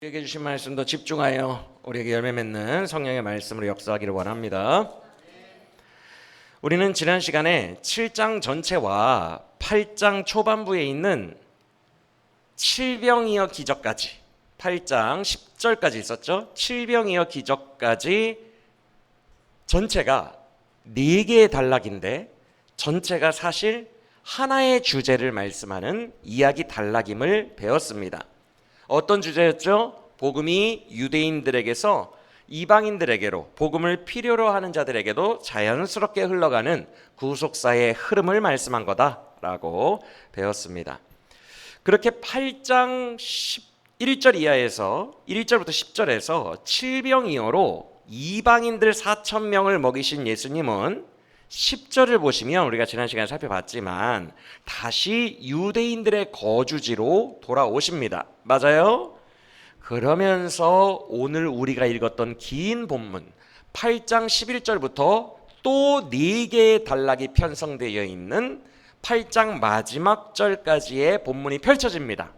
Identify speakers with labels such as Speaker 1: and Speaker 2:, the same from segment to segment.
Speaker 1: 우리에게 주신 말씀도 집중하여 우리에게 열매 맺는 성령의 말씀으로 역사하기를 원합니다. 우리는 지난 시간에 7장 전체와 8장 초반부에 있는 칠병이어 기적까지 8장 10절까지 있었죠. 칠병이어 기적까지 전체가 4개의 단락인데 전체가 사실 하나의 주제를 말씀하는 이야기 단락임을 배웠습니다. 어떤 주제였죠? 복음이 유대인들에게서 이방인들에게로 복음을 필요로 하는 자들에게도 자연스럽게 흘러가는 구속사의 흐름을 말씀한 거다라고 배웠습니다. 그렇게 8장 1절 이하에서 1절부터 10절에서 칠병이어로 이방인들 4,000명을 먹이신 예수님은 10절을 보시면 우리가 지난 시간에 살펴봤지만 다시 유대인들의 거주지로 돌아오십니다. 맞아요? 그러면서 오늘 우리가 읽었던 긴 본문 8장 11절부터 또 4개의 단락이 편성되어 있는 8장 마지막 절까지의 본문이 펼쳐집니다.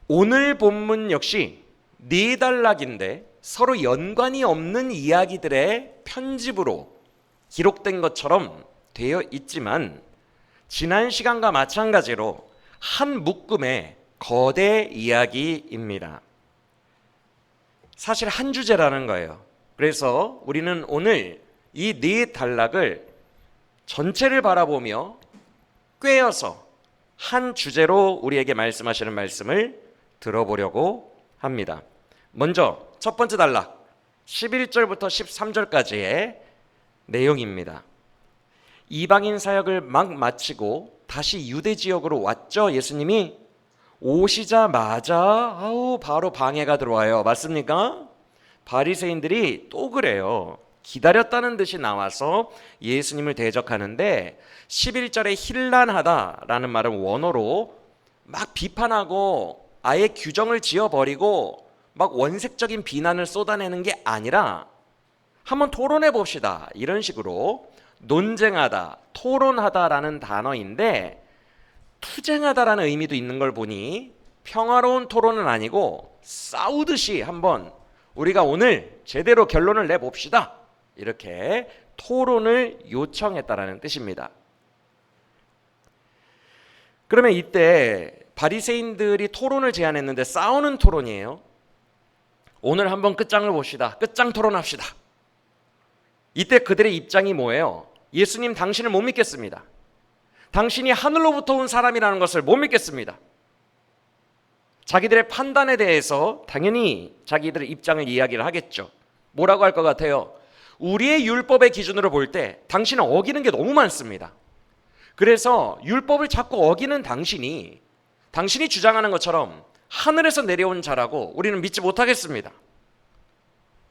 Speaker 1: 오늘 본문 역시 4단락인데 서로 연관이 없는 이야기들의 편집으로 기록된 것처럼 되어 있지만 지난 시간과 마찬가지로 한 묶음의 거대 이야기입니다. 사실 한 주제라는 거예요. 그래서 우리는 오늘 이 4단락을 전체를 바라보며 꿰어서 한 주제로 우리에게 말씀하시는 말씀을 들어보려고 합니다. 먼저 첫 번째 단락 11절부터 13절까지의 내용입니다. 이방인 사역을 막 마치고 다시 유대 지역으로 왔죠. 예수님이 오시자마자 바로 방해가 들어와요. 맞습니까? 바리새인들이 또 그래요. 기다렸다는 듯이 나와서 예수님을 대적하는데 11절에 힐난하다라는 말은 원어로 막 비판하고 아예 규정을 지어버리고 막 원색적인 비난을 쏟아내는 게 아니라 한번 토론해 봅시다. 이런 식으로 논쟁하다, 토론하다라는 단어인데 투쟁하다라는 의미도 있는 걸 보니 평화로운 토론은 아니고 싸우듯이 한번 우리가 오늘 제대로 결론을 내봅시다. 이렇게 토론을 요청했다라는 뜻입니다. 그러면 이때 바리새인들이 토론을 제안했는데 싸우는 토론이에요. 오늘 한번 끝장을 봅시다. 끝장 토론합시다. 이때 그들의 입장이 뭐예요? 예수님 당신을 못 믿겠습니다. 당신이 하늘로부터 온 사람이라는 것을 못 믿겠습니다. 자기들의 판단에 대해서 당연히 자기들의 입장을 이야기를 하겠죠. 뭐라고 할 것 같아요? 우리의 율법의 기준으로 볼 때 당신은 어기는 게 너무 많습니다. 그래서 율법을 자꾸 어기는 당신이 주장하는 것처럼 하늘에서 내려온 자라고 우리는 믿지 못하겠습니다.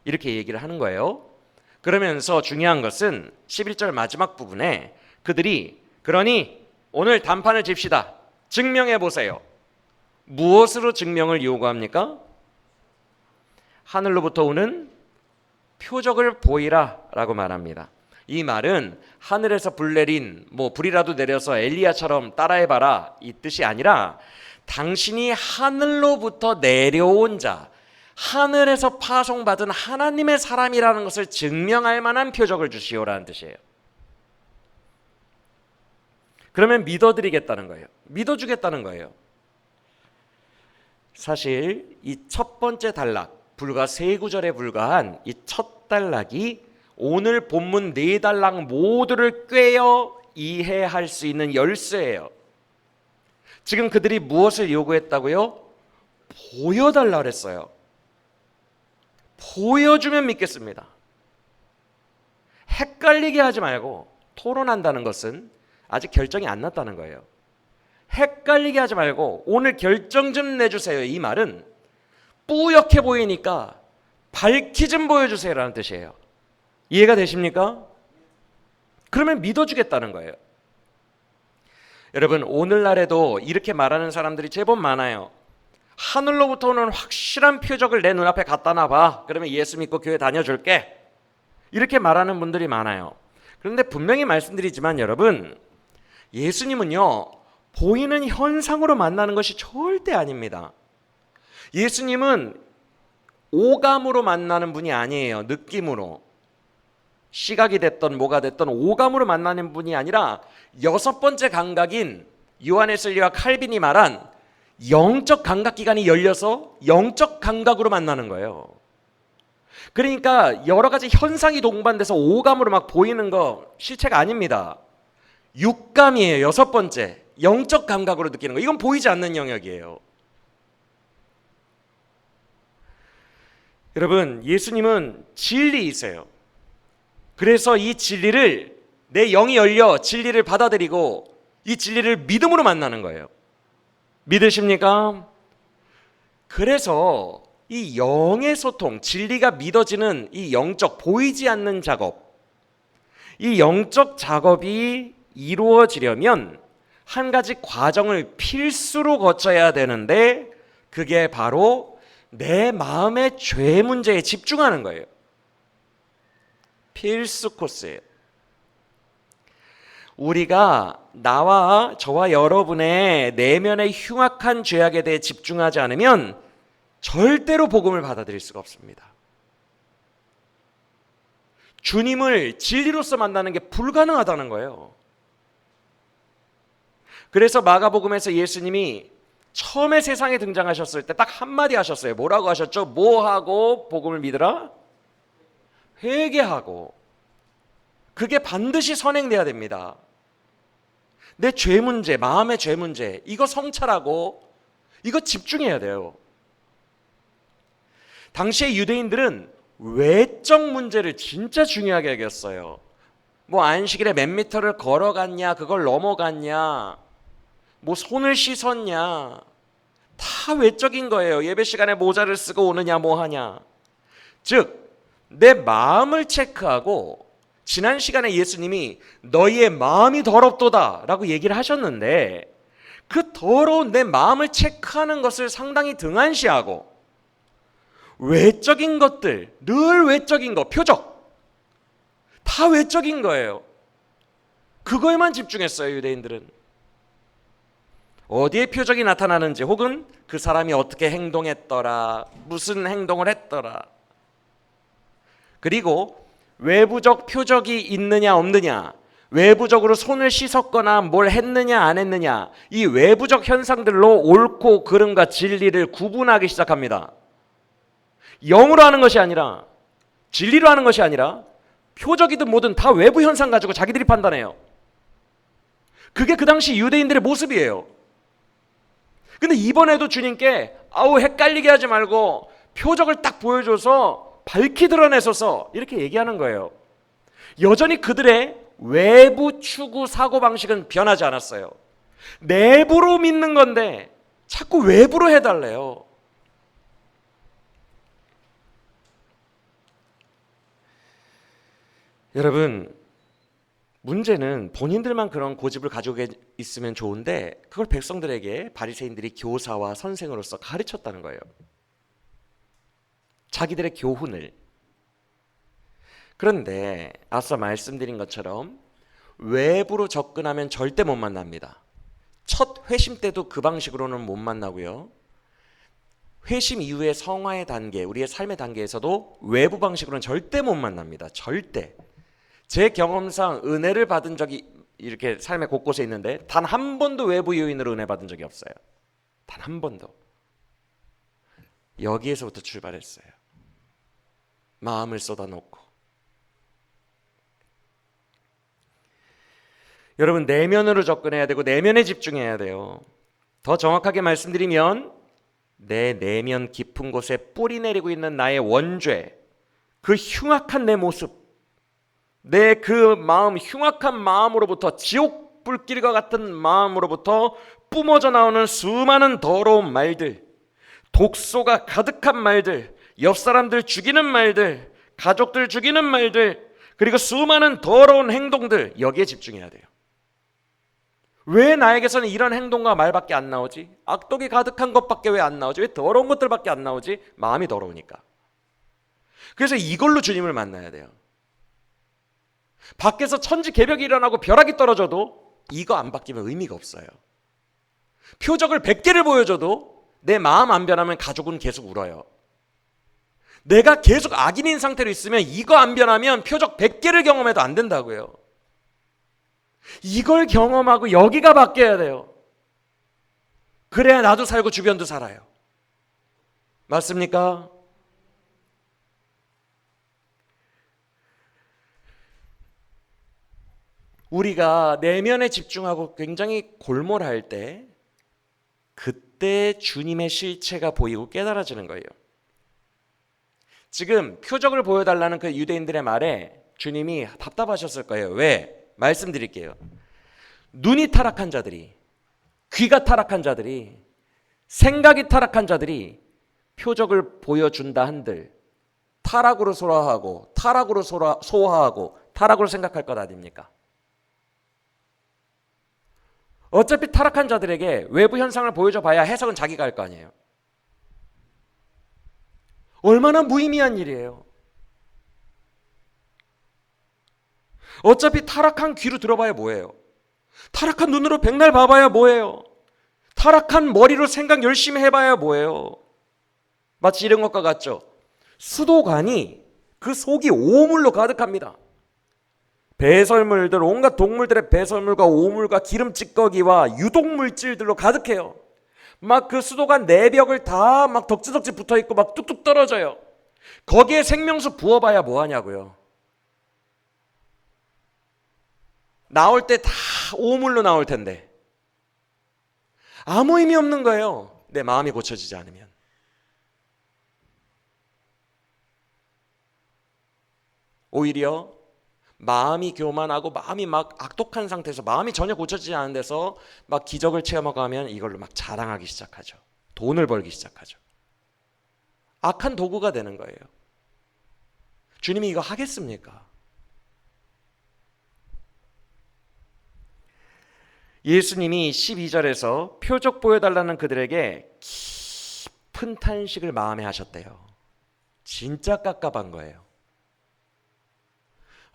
Speaker 1: 이렇게 얘기를 하는 거예요. 그러면서 중요한 것은 11절 마지막 부분에 그들이 그러니 오늘 단판을 집시다. 증명해 보세요. 무엇으로 증명을 요구합니까? 하늘로부터 오는 표적을 보이라 라고 말합니다. 이 말은 하늘에서 불 내린 불이라도 내려서 엘리야처럼 따라해봐라 이 뜻이 아니라 당신이 하늘로부터 내려온 자, 하늘에서 파송받은 하나님의 사람이라는 것을 증명할 만한 표적을 주시오라는 뜻이에요. 그러면 믿어드리겠다는 거예요. 믿어주겠다는 거예요. 사실 이 첫 번째 단락, 불과 3구절에 불과한 이 첫 단락이 오늘 본문 4단락 모두를 꿰어 이해할 수 있는 열쇠예요. 지금 그들이 무엇을 요구했다고요? 보여달라 그랬어요. 보여주면 믿겠습니다. 헷갈리게 하지 말고 토론한다는 것은 아직 결정이 안 났다는 거예요. 헷갈리게 하지 말고 오늘 결정 좀 내주세요. 이 말은 뿌옇게 보이니까 밝히 좀 보여주세요라는 뜻이에요. 이해가 되십니까? 그러면 믿어주겠다는 거예요. 여러분 오늘날에도 이렇게 말하는 사람들이 제법 많아요. 하늘로부터 오는 확실한 표적을 내 눈앞에 갖다 놔봐. 그러면 예수 믿고 교회 다녀줄게. 이렇게 말하는 분들이 많아요. 그런데 분명히 말씀드리지만 여러분 예수님은요 보이는 현상으로 만나는 것이 절대 아닙니다. 예수님은 오감으로 만나는 분이 아니에요. 느낌으로. 시각이 됐던 뭐가 됐던 오감으로 만나는 분이 아니라 여섯 번째 감각인 요한웨슬리와 칼빈이 말한 영적 감각기관이 열려서 영적 감각으로 만나는 거예요. 그러니까 여러 가지 현상이 동반돼서 오감으로 막 보이는 거 실체가 아닙니다. 육감이에요. 여섯 번째. 영적 감각으로 느끼는 거. 이건 보이지 않는 영역이에요. 여러분, 예수님은 진리이세요. 그래서 이 진리를 내 영이 열려 진리를 받아들이고 이 진리를 믿음으로 만나는 거예요. 믿으십니까? 그래서 이 영의 소통, 진리가 믿어지는 이 영적 보이지 않는 작업, 이 영적 작업이 이루어지려면 한 가지 과정을 필수로 거쳐야 되는데 그게 바로 내 마음의 죄 문제에 집중하는 거예요. 필수 코스예요. 우리가 저와 여러분의 내면의 흉악한 죄악에 대해 집중하지 않으면 절대로 복음을 받아들일 수가 없습니다. 주님을 진리로서 만나는 게 불가능하다는 거예요. 그래서 마가복음에서 예수님이 처음에 세상에 등장하셨을 때 딱 한마디 하셨어요. 뭐라고 하셨죠? 뭐 하고 복음을 믿으라? 회개하고. 그게 반드시 선행돼야 됩니다. 내 죄 문제, 마음의 죄 문제, 이거 성찰하고 이거 집중해야 돼요. 당시의 유대인들은 외적 문제를 진짜 중요하게 여겼어요. 뭐 안식일에 몇 미터를 걸어갔냐, 그걸 넘어갔냐, 뭐 손을 씻었냐, 다 외적인 거예요. 예배 시간에 모자를 쓰고 오느냐, 뭐 하냐. 즉 내 마음을 체크하고, 지난 시간에 예수님이 너희의 마음이 더럽도다 라고 얘기를 하셨는데 그 더러운 내 마음을 체크하는 것을 상당히 등한시하고 외적인 것들, 늘 외적인 거, 표적 다 외적인 거예요. 그거에만 집중했어요. 유대인들은 어디에 표적이 나타나는지, 혹은 그 사람이 어떻게 행동했더라, 무슨 행동을 했더라. 그리고 외부적 표적이 있느냐 없느냐, 외부적으로 손을 씻었거나 뭘 했느냐 안 했느냐, 이 외부적 현상들로 옳고 그름과 진리를 구분하기 시작합니다. 영으로 하는 것이 아니라, 진리로 하는 것이 아니라 표적이든 뭐든 다 외부 현상 가지고 자기들이 판단해요. 그게 그 당시 유대인들의 모습이에요. 근데 이번에도 주님께 헷갈리게 하지 말고 표적을 딱 보여줘서 밝히 드러내소서 이렇게 얘기하는 거예요. 여전히 그들의 외부 추구 사고방식은 변하지 않았어요. 내부로 믿는 건데 자꾸 외부로 해달래요. 여러분, 문제는 본인들만 그런 고집을 가지고 있으면 좋은데 그걸 백성들에게 바리새인들이 교사와 선생으로서 가르쳤다는 거예요. 자기들의 교훈을. 그런데 앞서 말씀드린 것처럼 외부로 접근하면 절대 못 만납니다. 첫 회심 때도 그 방식으로는 못 만나고요. 회심 이후의 성화의 단계, 우리의 삶의 단계에서도 외부 방식으로는 절대 못 만납니다. 절대. 제 경험상 은혜를 받은 적이 이렇게 삶의 곳곳에 있는데 단 한 번도 외부 요인으로 은혜 받은 적이 없어요. 단 한 번도. 여기에서부터 출발했어요. 마음을 쏟아놓고. 여러분, 내면으로 접근해야 되고 내면에 집중해야 돼요. 더 정확하게 말씀드리면 내 내면 깊은 곳에 뿌리 내리고 있는 나의 원죄, 그 흉악한 내 모습, 내 그 마음, 흉악한 마음으로부터, 지옥 불길과 같은 마음으로부터 뿜어져 나오는 수많은 더러운 말들, 독소가 가득한 말들, 옆 사람들 죽이는 말들, 가족들 죽이는 말들, 그리고 수많은 더러운 행동들, 여기에 집중해야 돼요. 왜 나에게서는 이런 행동과 말밖에 안 나오지? 악독이 가득한 것밖에 왜 안 나오지? 왜 더러운 것들밖에 안 나오지? 마음이 더러우니까. 그래서 이걸로 주님을 만나야 돼요. 밖에서 천지개벽이 일어나고 벼락이 떨어져도 이거 안 바뀌면 의미가 없어요. 표적을 100개를 보여줘도 내 마음 안 변하면 가족은 계속 울어요. 내가 계속 악인인 상태로 있으면 이거 안 변하면 표적 100개를 경험해도 안 된다고요. 이걸 경험하고 여기가 바뀌어야 돼요. 그래야 나도 살고 주변도 살아요. 맞습니까? 우리가 내면에 집중하고 굉장히 골몰할 때 그때 주님의 실체가 보이고 깨달아지는 거예요. 지금 표적을 보여달라는 그 유대인들의 말에 주님이 답답하셨을 거예요. 왜? 말씀드릴게요. 눈이 타락한 자들이, 귀가 타락한 자들이, 생각이 타락한 자들이 표적을 보여준다 한들 타락으로 소화하고 타락으로 소화하고 타락으로 생각할 것 아닙니까? 어차피 타락한 자들에게 외부 현상을 보여줘 봐야 해석은 자기가 할 거 아니에요. 얼마나 무의미한 일이에요. 어차피 타락한 귀로 들어봐야 뭐예요? 타락한 눈으로 백날 봐봐야 뭐예요? 타락한 머리로 생각 열심히 해봐야 뭐예요? 마치 이런 것과 같죠? 수도관이 그 속이 오물로 가득합니다. 배설물들, 온갖 동물들의 배설물과 오물과 기름 찌꺼기와 유독물질들로 가득해요. 막 그 수도관 내벽을 다 막 덕지덕지 붙어있고 막 뚝뚝 떨어져요. 거기에 생명수 부어봐야 뭐하냐고요. 나올 때 다 오물로 나올 텐데 아무 의미 없는 거예요. 내 마음이 고쳐지지 않으면. 오히려 마음이 교만하고 마음이 막 악독한 상태에서 마음이 전혀 고쳐지지 않은 데서 막 기적을 체험하고 하면 이걸로 막 자랑하기 시작하죠. 돈을 벌기 시작하죠. 악한 도구가 되는 거예요. 주님이 이거 하겠습니까? 예수님이 12절에서 표적 보여달라는 그들에게 깊은 탄식을 마음에 하셨대요. 진짜 깝깝한 거예요.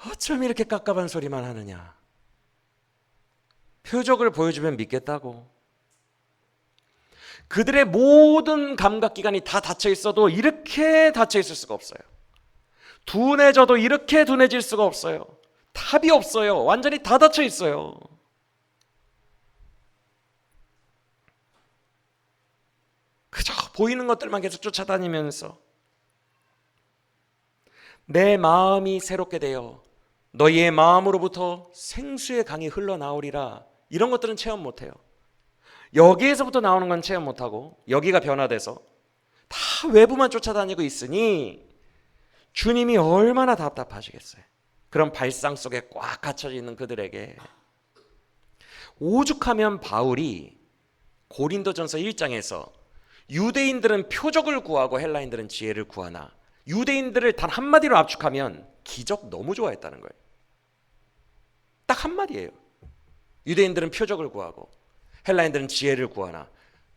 Speaker 1: 어쩜 이렇게 깝깝한 소리만 하느냐. 표적을 보여주면 믿겠다고. 그들의 모든 감각기관이 다 닫혀 있어도 이렇게 닫혀 있을 수가 없어요. 둔해져도 이렇게 둔해질 수가 없어요. 답이 없어요. 완전히 다 닫혀 있어요. 그저 보이는 것들만 계속 쫓아다니면서 내 마음이 새롭게 되어 너희의 마음으로부터 생수의 강이 흘러나오리라. 이런 것들은 체험 못해요. 여기에서부터 나오는 건 체험 못하고 여기가 변화돼서 다 외부만 쫓아다니고 있으니 주님이 얼마나 답답하시겠어요. 그런 발상 속에 꽉 갇혀 있는 그들에게 오죽하면 바울이 고린도전서 1장에서 유대인들은 표적을 구하고 헬라인들은 지혜를 구하나 유대인들을 단 한마디로 압축하면 기적 너무 좋아했다는 거예요. 딱 한마디예요. 유대인들은 표적을 구하고 헬라인들은 지혜를 구하나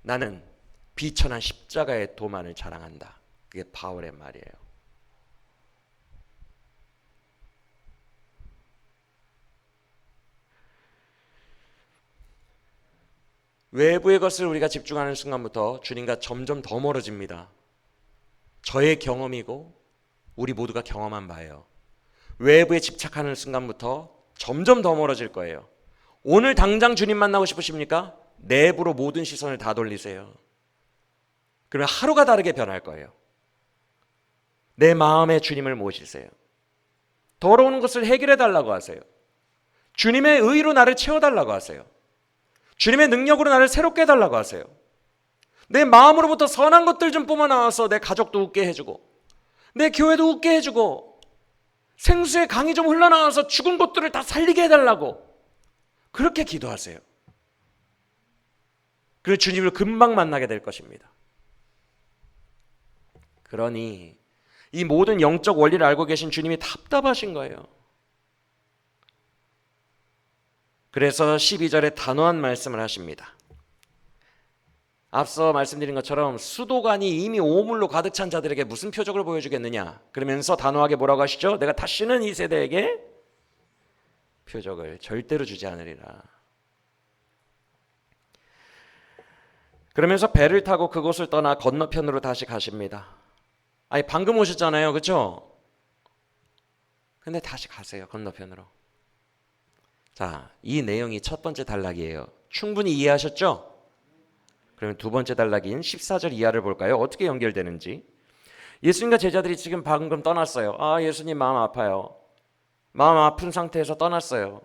Speaker 1: 나는 비천한 십자가의 도만을 자랑한다. 그게 바울의 말이에요. 외부의 것을 우리가 집중하는 순간부터 주님과 점점 더 멀어집니다. 저의 경험이고 우리 모두가 경험한 바예요. 외부에 집착하는 순간부터 점점 더 멀어질 거예요. 오늘 당장 주님 만나고 싶으십니까? 내부로 모든 시선을 다 돌리세요. 그러면 하루가 다르게 변할 거예요. 내 마음에 주님을 모시세요. 더러운 것을 해결해 달라고 하세요. 주님의 의로 나를 채워달라고 하세요. 주님의 능력으로 나를 새롭게 해달라고 하세요. 내 마음으로부터 선한 것들 좀 뿜어나와서 내 가족도 웃게 해주고 내 교회도 웃게 해주고 생수의 강이 좀 흘러나와서 죽은 것들을 다 살리게 해달라고 그렇게 기도하세요. 그래서 주님을 금방 만나게 될 것입니다. 그러니 이 모든 영적 원리를 알고 계신 주님이 답답하신 거예요. 그래서 12절에 단호한 말씀을 하십니다. 앞서 말씀드린 것처럼 수도관이 이미 오물로 가득 찬 자들에게 무슨 표적을 보여주겠느냐 그러면서 단호하게 뭐라고 하시죠? 내가 다시는 이 세대에게 표적을 절대로 주지 않으리라. 그러면서 배를 타고 그곳을 떠나 건너편으로 다시 가십니다. 아니 방금 오셨잖아요, 그렇죠? 근데 다시 가세요, 건너편으로. 자, 이 내용이 첫 번째 단락이에요. 충분히 이해하셨죠? 그러면 두 번째 단락인 14절 이하를 볼까요? 어떻게 연결되는지. 예수님과 제자들이 지금 방금 떠났어요. 아, 예수님 마음 아파요. 마음 아픈 상태에서 떠났어요.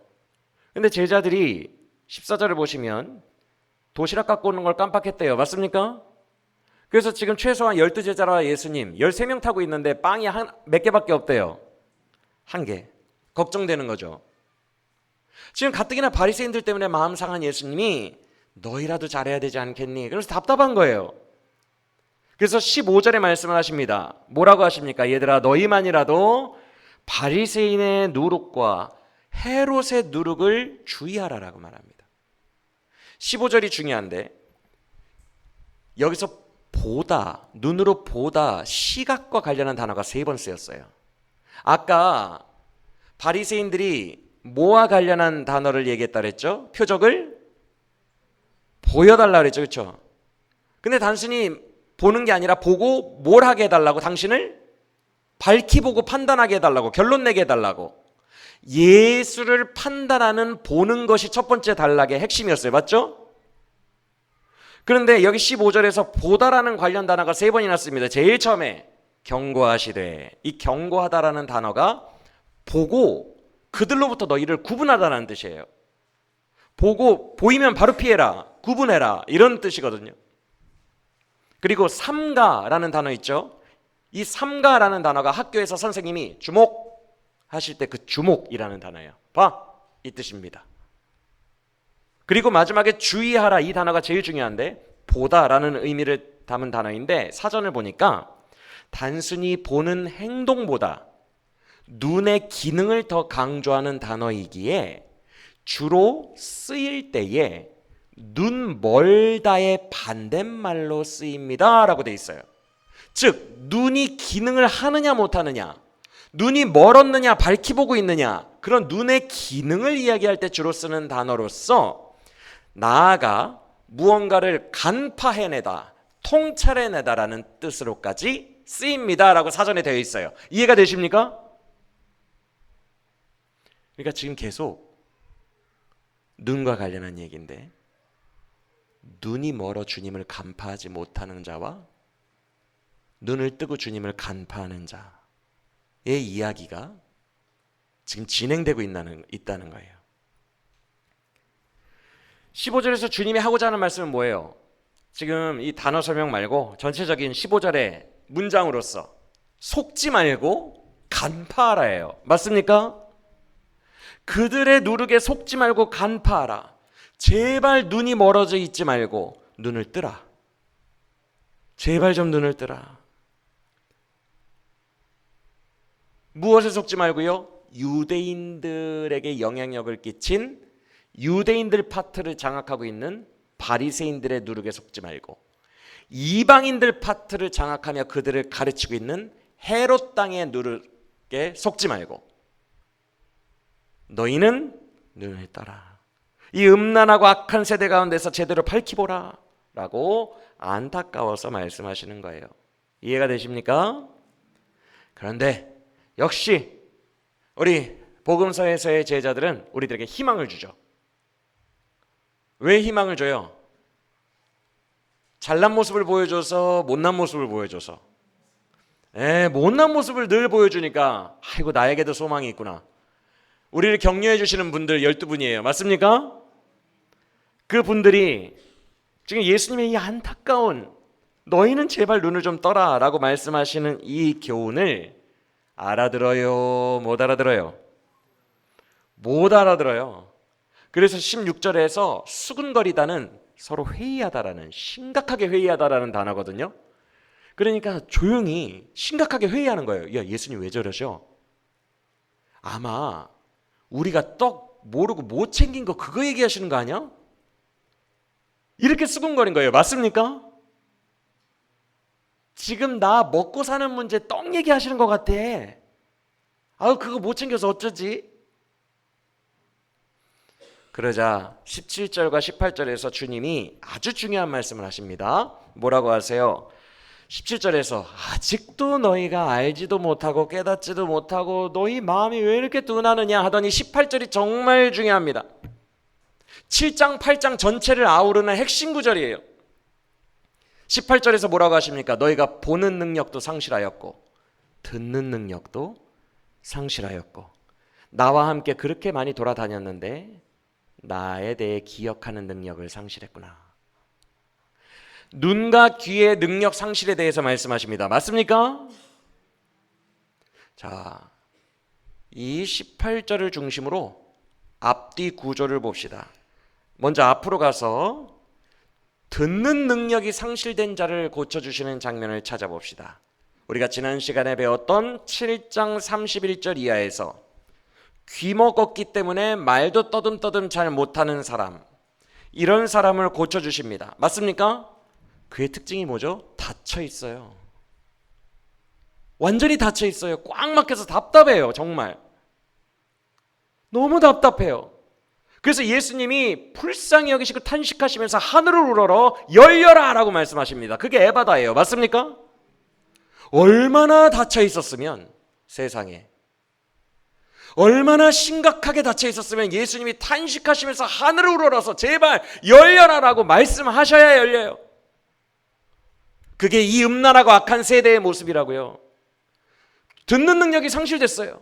Speaker 1: 근데 제자들이 14절을 보시면 도시락 갖고 오는 걸 깜빡했대요. 맞습니까? 그래서 지금 최소한 12제자라 예수님 13명 타고 있는데 빵이 몇 개밖에 없대요. 한 개. 걱정되는 거죠. 지금 가뜩이나 바리새인들 때문에 마음 상한 예수님이 너희라도 잘해야 되지 않겠니? 그래서 답답한 거예요. 그래서 15절에 말씀을 하십니다. 뭐라고 하십니까? 얘들아, 너희만이라도 바리새인의 누룩과 헤롯의 누룩을 주의하라라고 말합니다. 15절이 중요한데 여기서 보다, 눈으로 보다, 시각과 관련한 단어가 3번 쓰였어요. 아까 바리새인들이 뭐와 관련한 단어를 얘기했다 그랬죠? 표적을 보여달라 그랬죠, 그렇죠? 근데 단순히 보는 게 아니라 보고 뭘 하게 해달라고, 당신을 밝히 보고 판단하게 해달라고, 결론 내게 해달라고. 예수를 판단하는 보는 것이 첫 번째 단락의 핵심이었어요. 맞죠? 그런데 여기 15절에서 보다라는 관련 단어가 3번이나 씁니다. 제일 처음에 경고하시되, 이 경고하다라는 단어가 보고 그들로부터 너희를 구분하다라는 뜻이에요. 보고 보이면 바로 피해라, 구분해라, 이런 뜻이거든요. 그리고 삼가라는 단어 있죠. 이 삼가라는 단어가 학교에서 선생님이 주목하실 때 그 주목이라는 단어예요. 봐, 이 뜻입니다. 그리고 마지막에 주의하라, 이 단어가 제일 중요한데 보다라는 의미를 담은 단어인데 사전을 보니까 단순히 보는 행동보다 눈의 기능을 더 강조하는 단어이기에 주로 쓰일 때에 눈 멀다의 반대말로 쓰입니다 라고 돼 있어요. 즉 눈이 기능을 하느냐 못하느냐, 눈이 멀었느냐 밝히 보고 있느냐, 그런 눈의 기능을 이야기할 때 주로 쓰는 단어로서 나아가 무언가를 간파해내다, 통찰해내다라는 뜻으로까지 쓰입니다 라고 사전에 되어 있어요. 이해가 되십니까? 그러니까 지금 계속 눈과 관련한 얘기인데, 눈이 멀어 주님을 간파하지 못하는 자와 눈을 뜨고 주님을 간파하는 자의 이야기가 지금 진행되고 있다는 거예요. 15절에서 주님이 하고자 하는 말씀은 뭐예요? 지금 이 단어 설명 말고 전체적인 15절의 문장으로서 속지 말고 간파하라예요. 맞습니까? 그들의 누룩에 속지 말고 간파하라. 제발 눈이 멀어져 있지 말고 눈을 뜨라. 제발 좀 눈을 뜨라. 무엇에 속지 말고요? 유대인들에게 영향력을 끼친 유대인들 파트를 장악하고 있는 바리새인들의 누룩에 속지 말고, 이방인들 파트를 장악하며 그들을 가르치고 있는 헤롯 땅의 누룩에 속지 말고 너희는 눈을 떠라. 이 음란하고 악한 세대 가운데서 제대로 밝히보라 라고 안타까워서 말씀하시는 거예요. 이해가 되십니까? 그런데 역시 우리 복음서에서의 제자들은 우리들에게 희망을 주죠. 왜 희망을 줘요? 잘난 모습을 보여줘서 못난 모습을 보여줘서, 못난 모습을 늘 보여주니까 아이고 나에게도 소망이 있구나. 우리를 격려해 주시는 분들 12분이에요. 맞습니까? 그 분들이 지금 예수님의 이 안타까운 너희는 제발 눈을 좀 떠라 라고 말씀하시는 이 교훈을 알아들어요? 못 알아들어요? 못 알아들어요. 그래서 16절에서 수근거리다는 서로 회의하다라는, 심각하게 회의하다라는 단어거든요. 그러니까 조용히 심각하게 회의하는 거예요. 야, 예수님 왜 저러셔? 아마 우리가 떡 모르고 못 챙긴 거 그거 얘기하시는 거 아니야? 이렇게 수근거린 거예요. 맞습니까? 지금 나 먹고 사는 문제 떡 얘기하시는 것 같아. 아우 그거 못 챙겨서 어쩌지? 그러자 17절과 18절에서 주님이 아주 중요한 말씀을 하십니다. 뭐라고 하세요? 17절에서 아직도 너희가 알지도 못하고 깨닫지도 못하고 너희 마음이 왜 이렇게 둔하느냐 하더니 18절이 정말 중요합니다. 7장 8장 전체를 아우르는 핵심 구절이에요. 18절에서 뭐라고 하십니까? 너희가 보는 능력도 상실하였고 듣는 능력도 상실하였고 나와 함께 그렇게 많이 돌아다녔는데 나에 대해 기억하는 능력을 상실했구나. 눈과 귀의 능력 상실에 대해서 말씀하십니다. 맞습니까? 자, 이 18절을 중심으로 앞뒤 구조를 봅시다. 먼저 앞으로 가서 듣는 능력이 상실된 자를 고쳐주시는 장면을 찾아봅시다. 우리가 지난 시간에 배웠던 7장 31절 이하에서 귀 먹었기 때문에 말도 떠듬떠듬 잘 못하는 사람, 이런 사람을 고쳐주십니다. 맞습니까? 그의 특징이 뭐죠? 닫혀 있어요. 완전히 닫혀 있어요. 꽉 막혀서 답답해요. 정말 너무 답답해요. 그래서 예수님이 불쌍히 여기시고 탄식하시면서 하늘을 우러러 열려라 라고 말씀하십니다. 그게 에바다예요. 맞습니까? 얼마나 닫혀 있었으면, 세상에 얼마나 심각하게 닫혀 있었으면 예수님이 탄식하시면서 하늘을 우러러서 제발 열려라 라고 말씀하셔야 열려요. 그게 이 음란하고 악한 세대의 모습이라고요. 듣는 능력이 상실됐어요.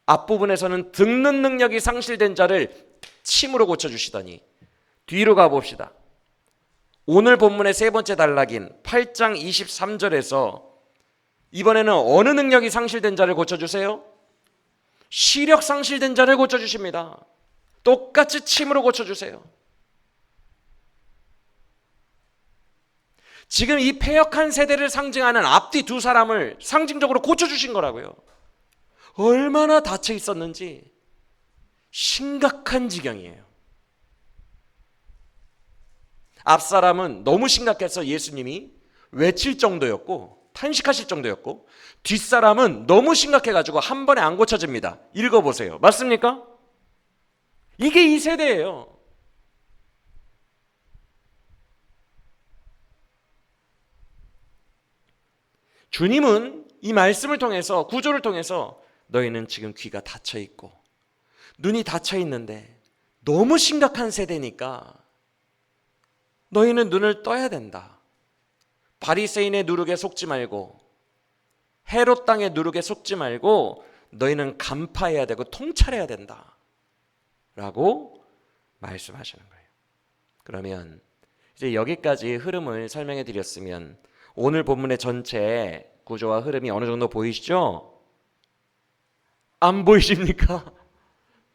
Speaker 1: 앞부분에서는 듣는 능력이 상실된 자를 침으로 고쳐주시더니 뒤로 가봅시다. 오늘 본문의 세 번째 단락인 8장 23절에서 이번에는 어느 능력이 상실된 자를 고쳐주세요? 시력 상실된 자를 고쳐주십니다. 똑같이 침으로 고쳐주세요. 지금 이 패역한 세대를 상징하는 앞뒤 두 사람을 상징적으로 고쳐주신 거라고요. 얼마나 닫혀 있었는지 심각한 지경이에요. 앞사람은 너무 심각해서 예수님이 외칠 정도였고 탄식하실 정도였고, 뒷사람은 너무 심각해가지고 한 번에 안 고쳐집니다. 읽어보세요. 맞습니까? 이게 이 세대예요. 주님은 이 말씀을 통해서, 구조를 통해서 너희는 지금 귀가 닫혀 있고 눈이 닫혀 있는데 너무 심각한 세대니까 너희는 눈을 떠야 된다. 바리새인의 누룩에 속지 말고 헤롯 땅의 누룩에 속지 말고 너희는 간파해야 되고 통찰해야 된다 라고 말씀하시는 거예요. 그러면 이제 여기까지 흐름을 설명해 드렸으면 오늘 본문의 전체 구조와 흐름이 어느 정도 보이시죠? 안 보이십니까?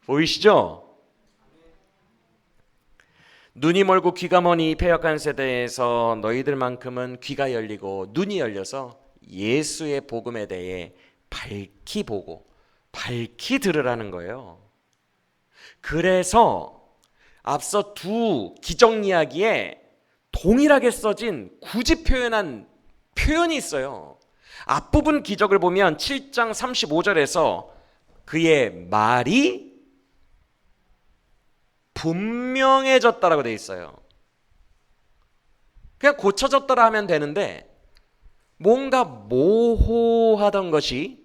Speaker 1: 보이시죠? 눈이 멀고 귀가 머니 패역한 세대에서 너희들만큼은 귀가 열리고 눈이 열려서 예수의 복음에 대해 밝히 보고 밝히 들으라는 거예요. 그래서 앞서 두 기적 이야기에 동일하게 써진 굳이 표현한 표현이 있어요. 앞부분 기적을 보면 7장 35절에서 그의 말이 분명해졌다라고 돼 있어요. 그냥 고쳐졌더라 하면 되는데 뭔가 모호하던 것이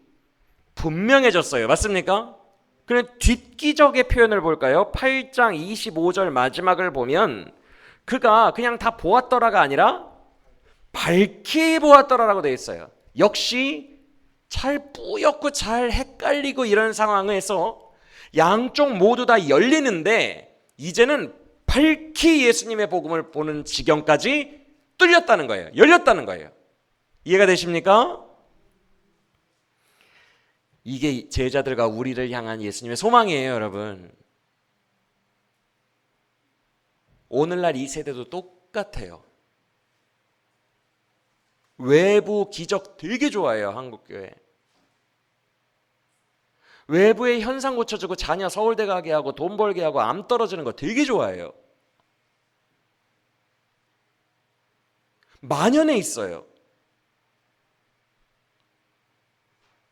Speaker 1: 분명해졌어요. 맞습니까? 그럼 뒷기적의 표현을 볼까요? 8장 25절 마지막을 보면 그가 그냥 다 보았더라가 아니라 밝히 보았더라라고 돼 있어요. 역시 잘 뿌옇고 잘 헷갈리고 이런 상황에서 양쪽 모두 다 열리는데 이제는 밝히 예수님의 복음을 보는 지경까지 뚫렸다는 거예요. 열렸다는 거예요. 이해가 되십니까? 이게 제자들과 우리를 향한 예수님의 소망이에요, 여러분. 오늘날 이 세대도 똑같아요. 외부 기적 되게 좋아해요, 한국교회. 외부의 현상 고쳐주고 자녀 서울대 가게 하고 돈 벌게 하고 암 떨어지는 거 되게 좋아해요. 만연해 있어요.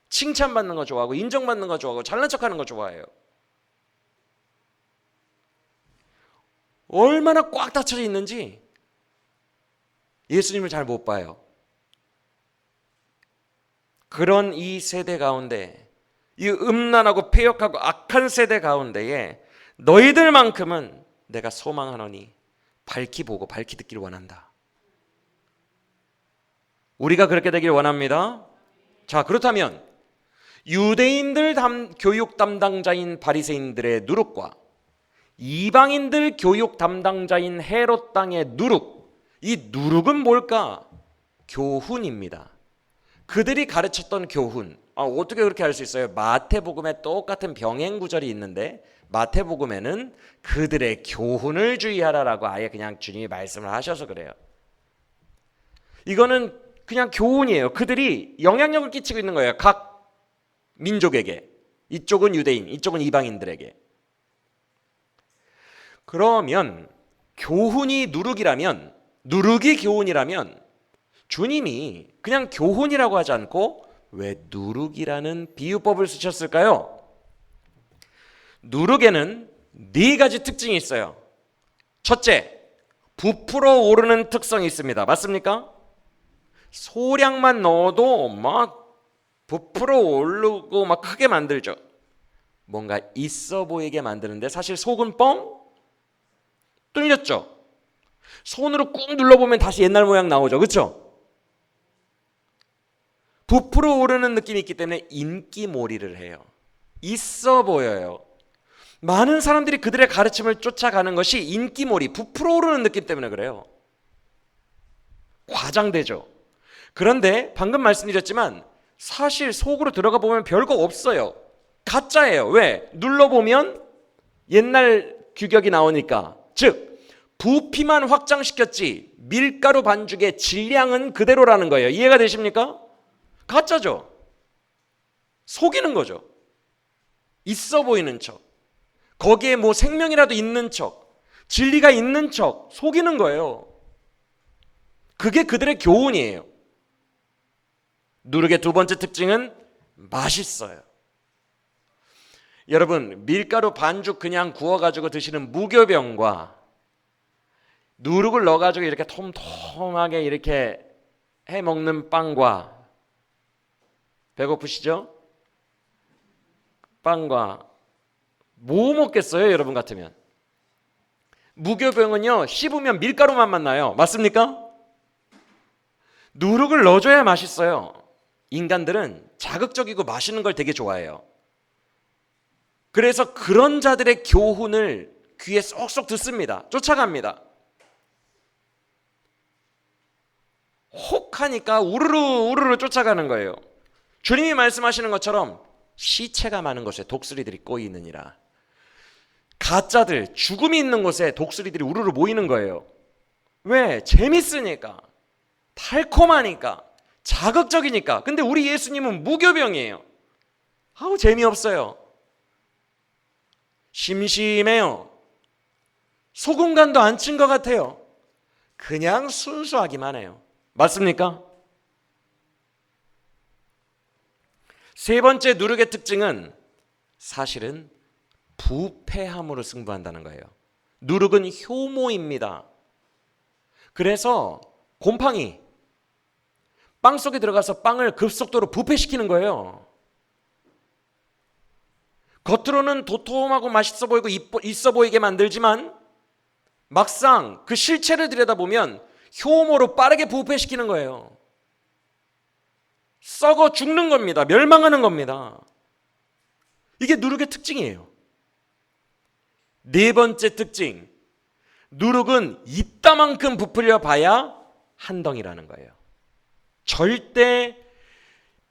Speaker 1: 칭찬받는 거 좋아하고 인정받는 거 좋아하고 잘난 척하는 거 좋아해요. 얼마나 꽉 닫혀져 있는지 예수님을 잘 못 봐요. 그런 이 세대 가운데, 이 음란하고 패역하고 악한 세대 가운데에 너희들만큼은 내가 소망하노니 밝히 보고 밝히 듣기를 원한다. 우리가 그렇게 되길 원합니다. 자, 그렇다면 유대인들 교육 담당자인 바리새인들의 누룩과 이방인들 교육 담당자인 헤롯 땅의 누룩, 이 누룩은 뭘까? 교훈입니다. 그들이 가르쳤던 교훈. 어떻게 그렇게 할 수 있어요? 마태복음에 똑같은 병행 구절이 있는데 마태복음에는 그들의 교훈을 주의하라라고 아예 그냥 주님이 말씀을 하셔서 그래요. 이거는 그냥 교훈이에요. 그들이 영향력을 끼치고 있는 거예요. 각 민족에게. 이쪽은 유대인, 이쪽은 이방인들에게. 그러면 교훈이 누룩이라면, 누룩이 교훈이라면 주님이 그냥 교훈이라고 하지 않고 왜 누룩이라는 비유법을 쓰셨을까요? 누룩에는 네 가지 특징이 있어요. 첫째, 부풀어 오르는 특성이 있습니다. 맞습니까? 소량만 넣어도 막 부풀어 오르고 막 크게 만들죠. 뭔가 있어 보이게 만드는데 사실 속은 뻥 뚫렸죠. 손으로 꾹 눌러보면 다시 옛날 모양 나오죠. 그렇죠? 부풀어 오르는 느낌이 있기 때문에 인기몰이를 해요. 있어 보여요. 많은 사람들이 그들의 가르침을 쫓아가는 것이 인기몰이, 부풀어 오르는 느낌 때문에 그래요. 과장되죠. 그런데 방금 말씀드렸지만 사실 속으로 들어가 보면 별거 없어요. 가짜예요. 왜? 눌러보면 옛날 규격이 나오니까. 즉 부피만 확장시켰지 밀가루 반죽의 질량은 그대로라는 거예요. 이해가 되십니까? 가짜죠. 속이는 거죠. 있어 보이는 척, 거기에 뭐 생명이라도 있는 척, 진리가 있는 척 속이는 거예요. 그게 그들의 교훈이에요. 누룩의 두 번째 특징은 맛있어요. 여러분, 밀가루 반죽 그냥 구워가지고 드시는 무교병과 누룩을 넣어가지고 이렇게 톰톰하게 이렇게 해먹는 빵과, 배고프시죠? 빵과 뭐 먹겠어요? 여러분 같으면. 무교병은요 씹으면 밀가루 맛만 나요. 맞습니까? 누룩을 넣어줘야 맛있어요. 인간들은 자극적이고 맛있는 걸 되게 좋아해요. 그래서 그런 자들의 교훈을 귀에 쏙쏙 듣습니다. 쫓아갑니다. 혹하니까 우르르 쫓아가는 거예요. 주님이 말씀하시는 것처럼 시체가 많은 곳에 독수리들이 꼬이느니라. 가짜들, 죽음이 있는 곳에 독수리들이 우르르 모이는 거예요. 왜? 재밌으니까, 달콤하니까, 자극적이니까. 근데 우리 예수님은 무교병이에요. 아우 재미없어요. 심심해요. 소금간도 안 친 것 같아요. 그냥 순수하기만 해요. 맞습니까? 세 번째 누룩의 특징은 사실은 부패함으로 승부한다는 거예요. 누룩은 효모입니다. 그래서 곰팡이 빵 속에 들어가서 빵을 급속도로 부패시키는 거예요. 겉으로는 도톰하고 맛있어 보이고 있어 보이게 만들지만 막상 그 실체를 들여다보면 효모로 빠르게 부패시키는 거예요. 썩어 죽는 겁니다. 멸망하는 겁니다. 이게 누룩의 특징이에요. 네 번째 특징, 누룩은 이따만큼 부풀려 봐야 한 덩이라는 거예요. 절대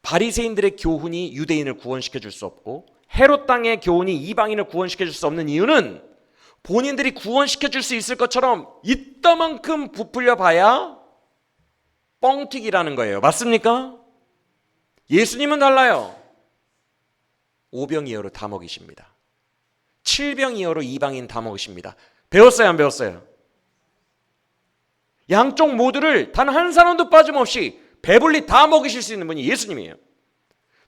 Speaker 1: 바리새인들의 교훈이 유대인을 구원시켜 줄 수 없고 헤롯 땅의 교훈이 이방인을 구원시켜 줄 수 없는 이유는 본인들이 구원시켜 줄 수 있을 것처럼 이따만큼 부풀려 봐야 뻥튀기라는 거예요. 맞습니까? 예수님은 달라요. 오병이어로 다 먹이십니다. 칠병이어로 이방인 다 먹으십니다. 배웠어요, 안 배웠어요? 양쪽 모두를 단 한 사람도 빠짐없이 배불리 다 먹이실 수 있는 분이 예수님이에요.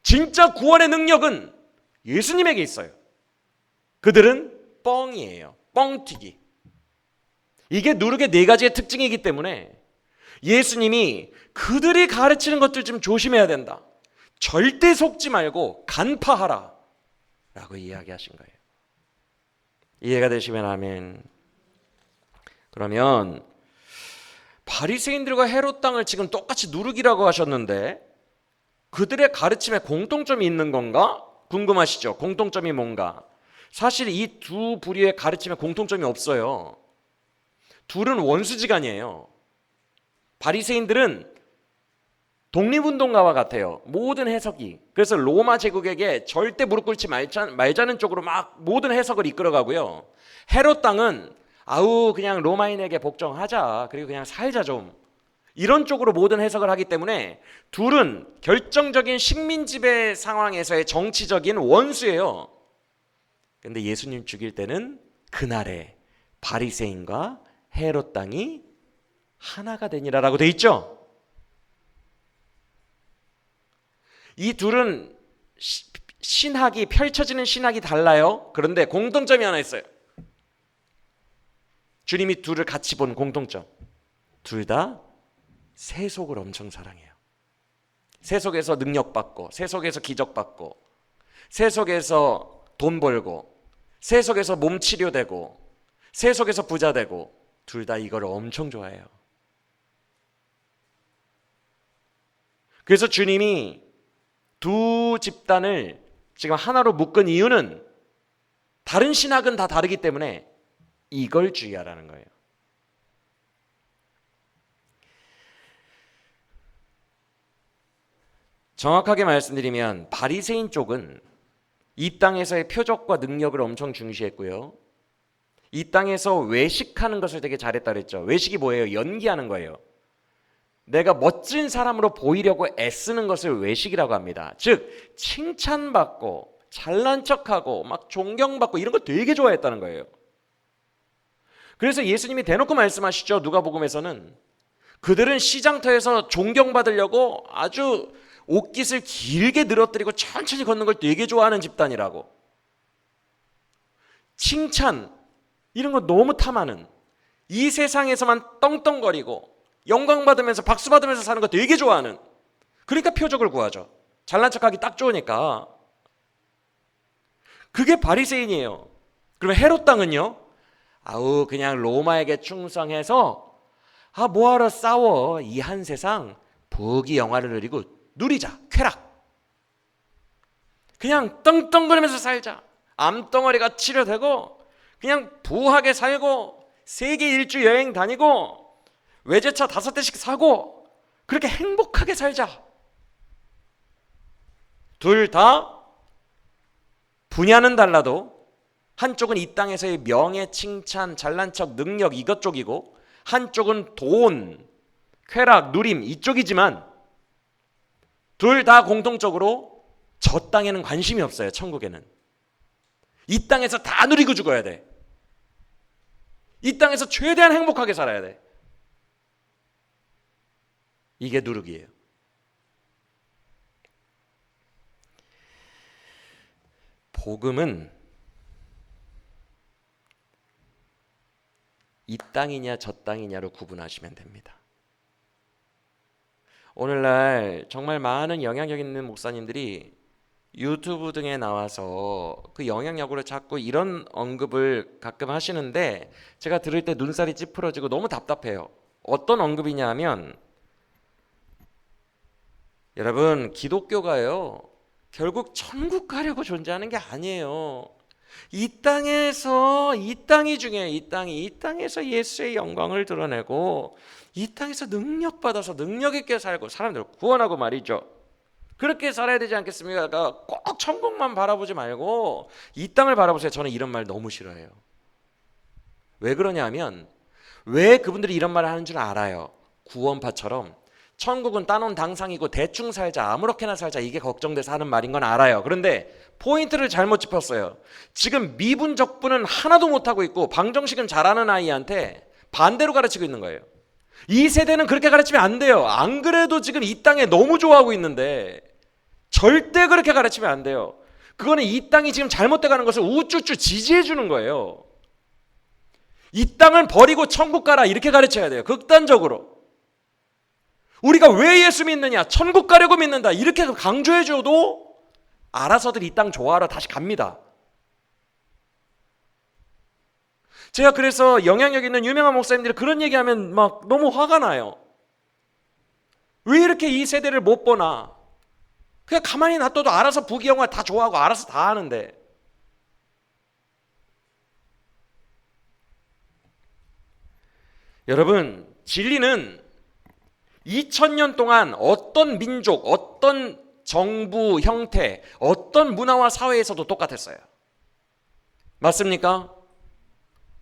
Speaker 1: 진짜 구원의 능력은 예수님에게 있어요. 그들은 뻥이에요. 뻥튀기. 이게 누룩의 네 가지의 특징이기 때문에 예수님이 그들이 가르치는 것들 좀 조심해야 된다. 절대 속지 말고 간파하라 라고 이야기하신 거예요. 이해가 되시면 아멘. 그러면 바리새인들과 헤롯 당을 지금 똑같이 누룩이라고 하셨는데 그들의 가르침에 공통점이 있는 건가? 궁금하시죠? 공통점이 뭔가? 사실 이 두 부류의 가르침에 공통점이 없어요. 둘은 원수지간이에요. 바리새인들은 독립운동가와 같아요. 모든 해석이. 그래서 로마 제국에게 절대 무릎 꿇지 말자는 쪽으로 막 모든 해석을 이끌어가고요. 헤롯 당은 아우 그냥 로마인에게 복종하자. 그리고 그냥 살자 좀. 이런 쪽으로 모든 해석을 하기 때문에 둘은 결정적인 식민 지배 상황에서의 정치적인 원수예요. 근데 예수님 죽일 때는 그날에 바리새인과 헤롯 당이 하나가 되니라라고 돼 있죠. 이 둘은 신학이 펼쳐지는 신학이 달라요. 그런데 공통점이 하나 있어요. 주님이 둘을 같이 본 공통점. 둘 다 세속을 엄청 사랑해요. 세속에서 능력받고, 세속에서 기적받고, 세속에서 돈 벌고, 세속에서 몸 치료되고, 세속에서 부자 되고, 둘 다 이걸 엄청 좋아해요. 그래서 주님이 두 집단을 지금 하나로 묶은 이유는 다른 신학은 다 다르기 때문에 이걸 주의하라는 거예요. 정확하게 말씀드리면 바리새인 쪽은 이 땅에서의 표적과 능력을 엄청 중시했고요. 이 땅에서 외식하는 것을 되게 잘했다 그랬죠. 외식이 뭐예요? 연기하는 거예요. 내가 멋진 사람으로 보이려고 애쓰는 것을 외식이라고 합니다. 즉 칭찬받고 잘난 척하고 막 존경받고 이런 거 되게 좋아했다는 거예요. 그래서 예수님이 대놓고 말씀하시죠. 누가복음에서는 그들은 시장터에서 존경받으려고 아주 옷깃을 길게 늘어뜨리고 천천히 걷는 걸 되게 좋아하는 집단이라고. 칭찬 이런 거 너무 탐하는, 이 세상에서만 떵떵거리고 영광받으면서 박수받으면서 사는 거 되게 좋아하는, 그러니까 표적을 구하죠. 잘난 척하기 딱 좋으니까. 그게 바리새인이에요. 그러면 헤롯 당은요, 아우 그냥 로마에게 충성해서 뭐하러 싸워, 이 한 세상 부귀 영화를 누리고 누리자, 쾌락, 그냥 떵떵거리면서 살자, 암덩어리가 치료되고 그냥 부하게 살고 세계 일주 여행 다니고 외제차 5대씩 사고 그렇게 행복하게 살자. 둘 다 분야는 달라도 한쪽은 이 땅에서의 명예, 칭찬, 잘난 척, 능력 이것 쪽이고 한쪽은 돈, 쾌락, 누림 이쪽이지만 둘 다 공통적으로 저 땅에는 관심이 없어요. 천국에는. 이 땅에서 다 누리고 죽어야 돼. 이 땅에서 최대한 행복하게 살아야 돼. 이게 누룩이에요. 복음은 이 땅이냐 저 땅이냐로 구분하시면 됩니다. 오늘날 정말 많은 영향력 있는 목사님들이 유튜브 등에 나와서 그 영향력으로 자꾸 이런 언급을 가끔 하시는데 제가 들을 때 눈살이 찌푸러지고 너무 답답해요. 어떤 언급이냐 하면, 여러분 기독교가요 결국 천국 가려고 존재하는 게 아니에요. 이 땅에서, 이 땅이 중요해요. 이 땅에서 예수의 영광을 드러내고 이 땅에서 능력받아서 능력 있게 살고 사람들을 구원하고 말이죠. 그렇게 살아야 되지 않겠습니까? 꼭 천국만 바라보지 말고 이 땅을 바라보세요. 저는 이런 말 너무 싫어해요. 왜 그러냐면, 왜 그분들이 이런 말을 하는 줄 알아요. 구원파처럼 천국은 따놓은 당상이고 대충 살자, 아무렇게나 살자, 이게 걱정돼서 하는 말인 건 알아요. 그런데 포인트를 잘못 짚었어요. 지금 미분적분은 하나도 못하고 있고 방정식은 잘하는 아이한테 반대로 가르치고 있는 거예요. 이 세대는 그렇게 가르치면 안 돼요. 안 그래도 지금 이 땅에 너무 좋아하고 있는데 절대 그렇게 가르치면 안 돼요. 그거는 이 땅이 지금 잘못돼 가는 것을 우쭈쭈 지지해 주는 거예요. 이 땅을 버리고 천국 가라 이렇게 가르쳐야 돼요. 극단적으로. 우리가 왜 예수 믿느냐? 천국 가려고 믿는다. 이렇게 강조해줘도 알아서들 이 땅 좋아하러 다시 갑니다. 제가 그래서 영향력 있는 유명한 목사님들이 그런 얘기하면 막 너무 화가 나요. 왜 이렇게 이 세대를 못 보나? 그냥 가만히 놔둬도 알아서 부귀영화 다 좋아하고 알아서 다 하는데. 여러분, 진리는 2000년 동안 어떤 민족, 어떤 정부 형태, 어떤 문화와 사회에서도 똑같았어요. 맞습니까?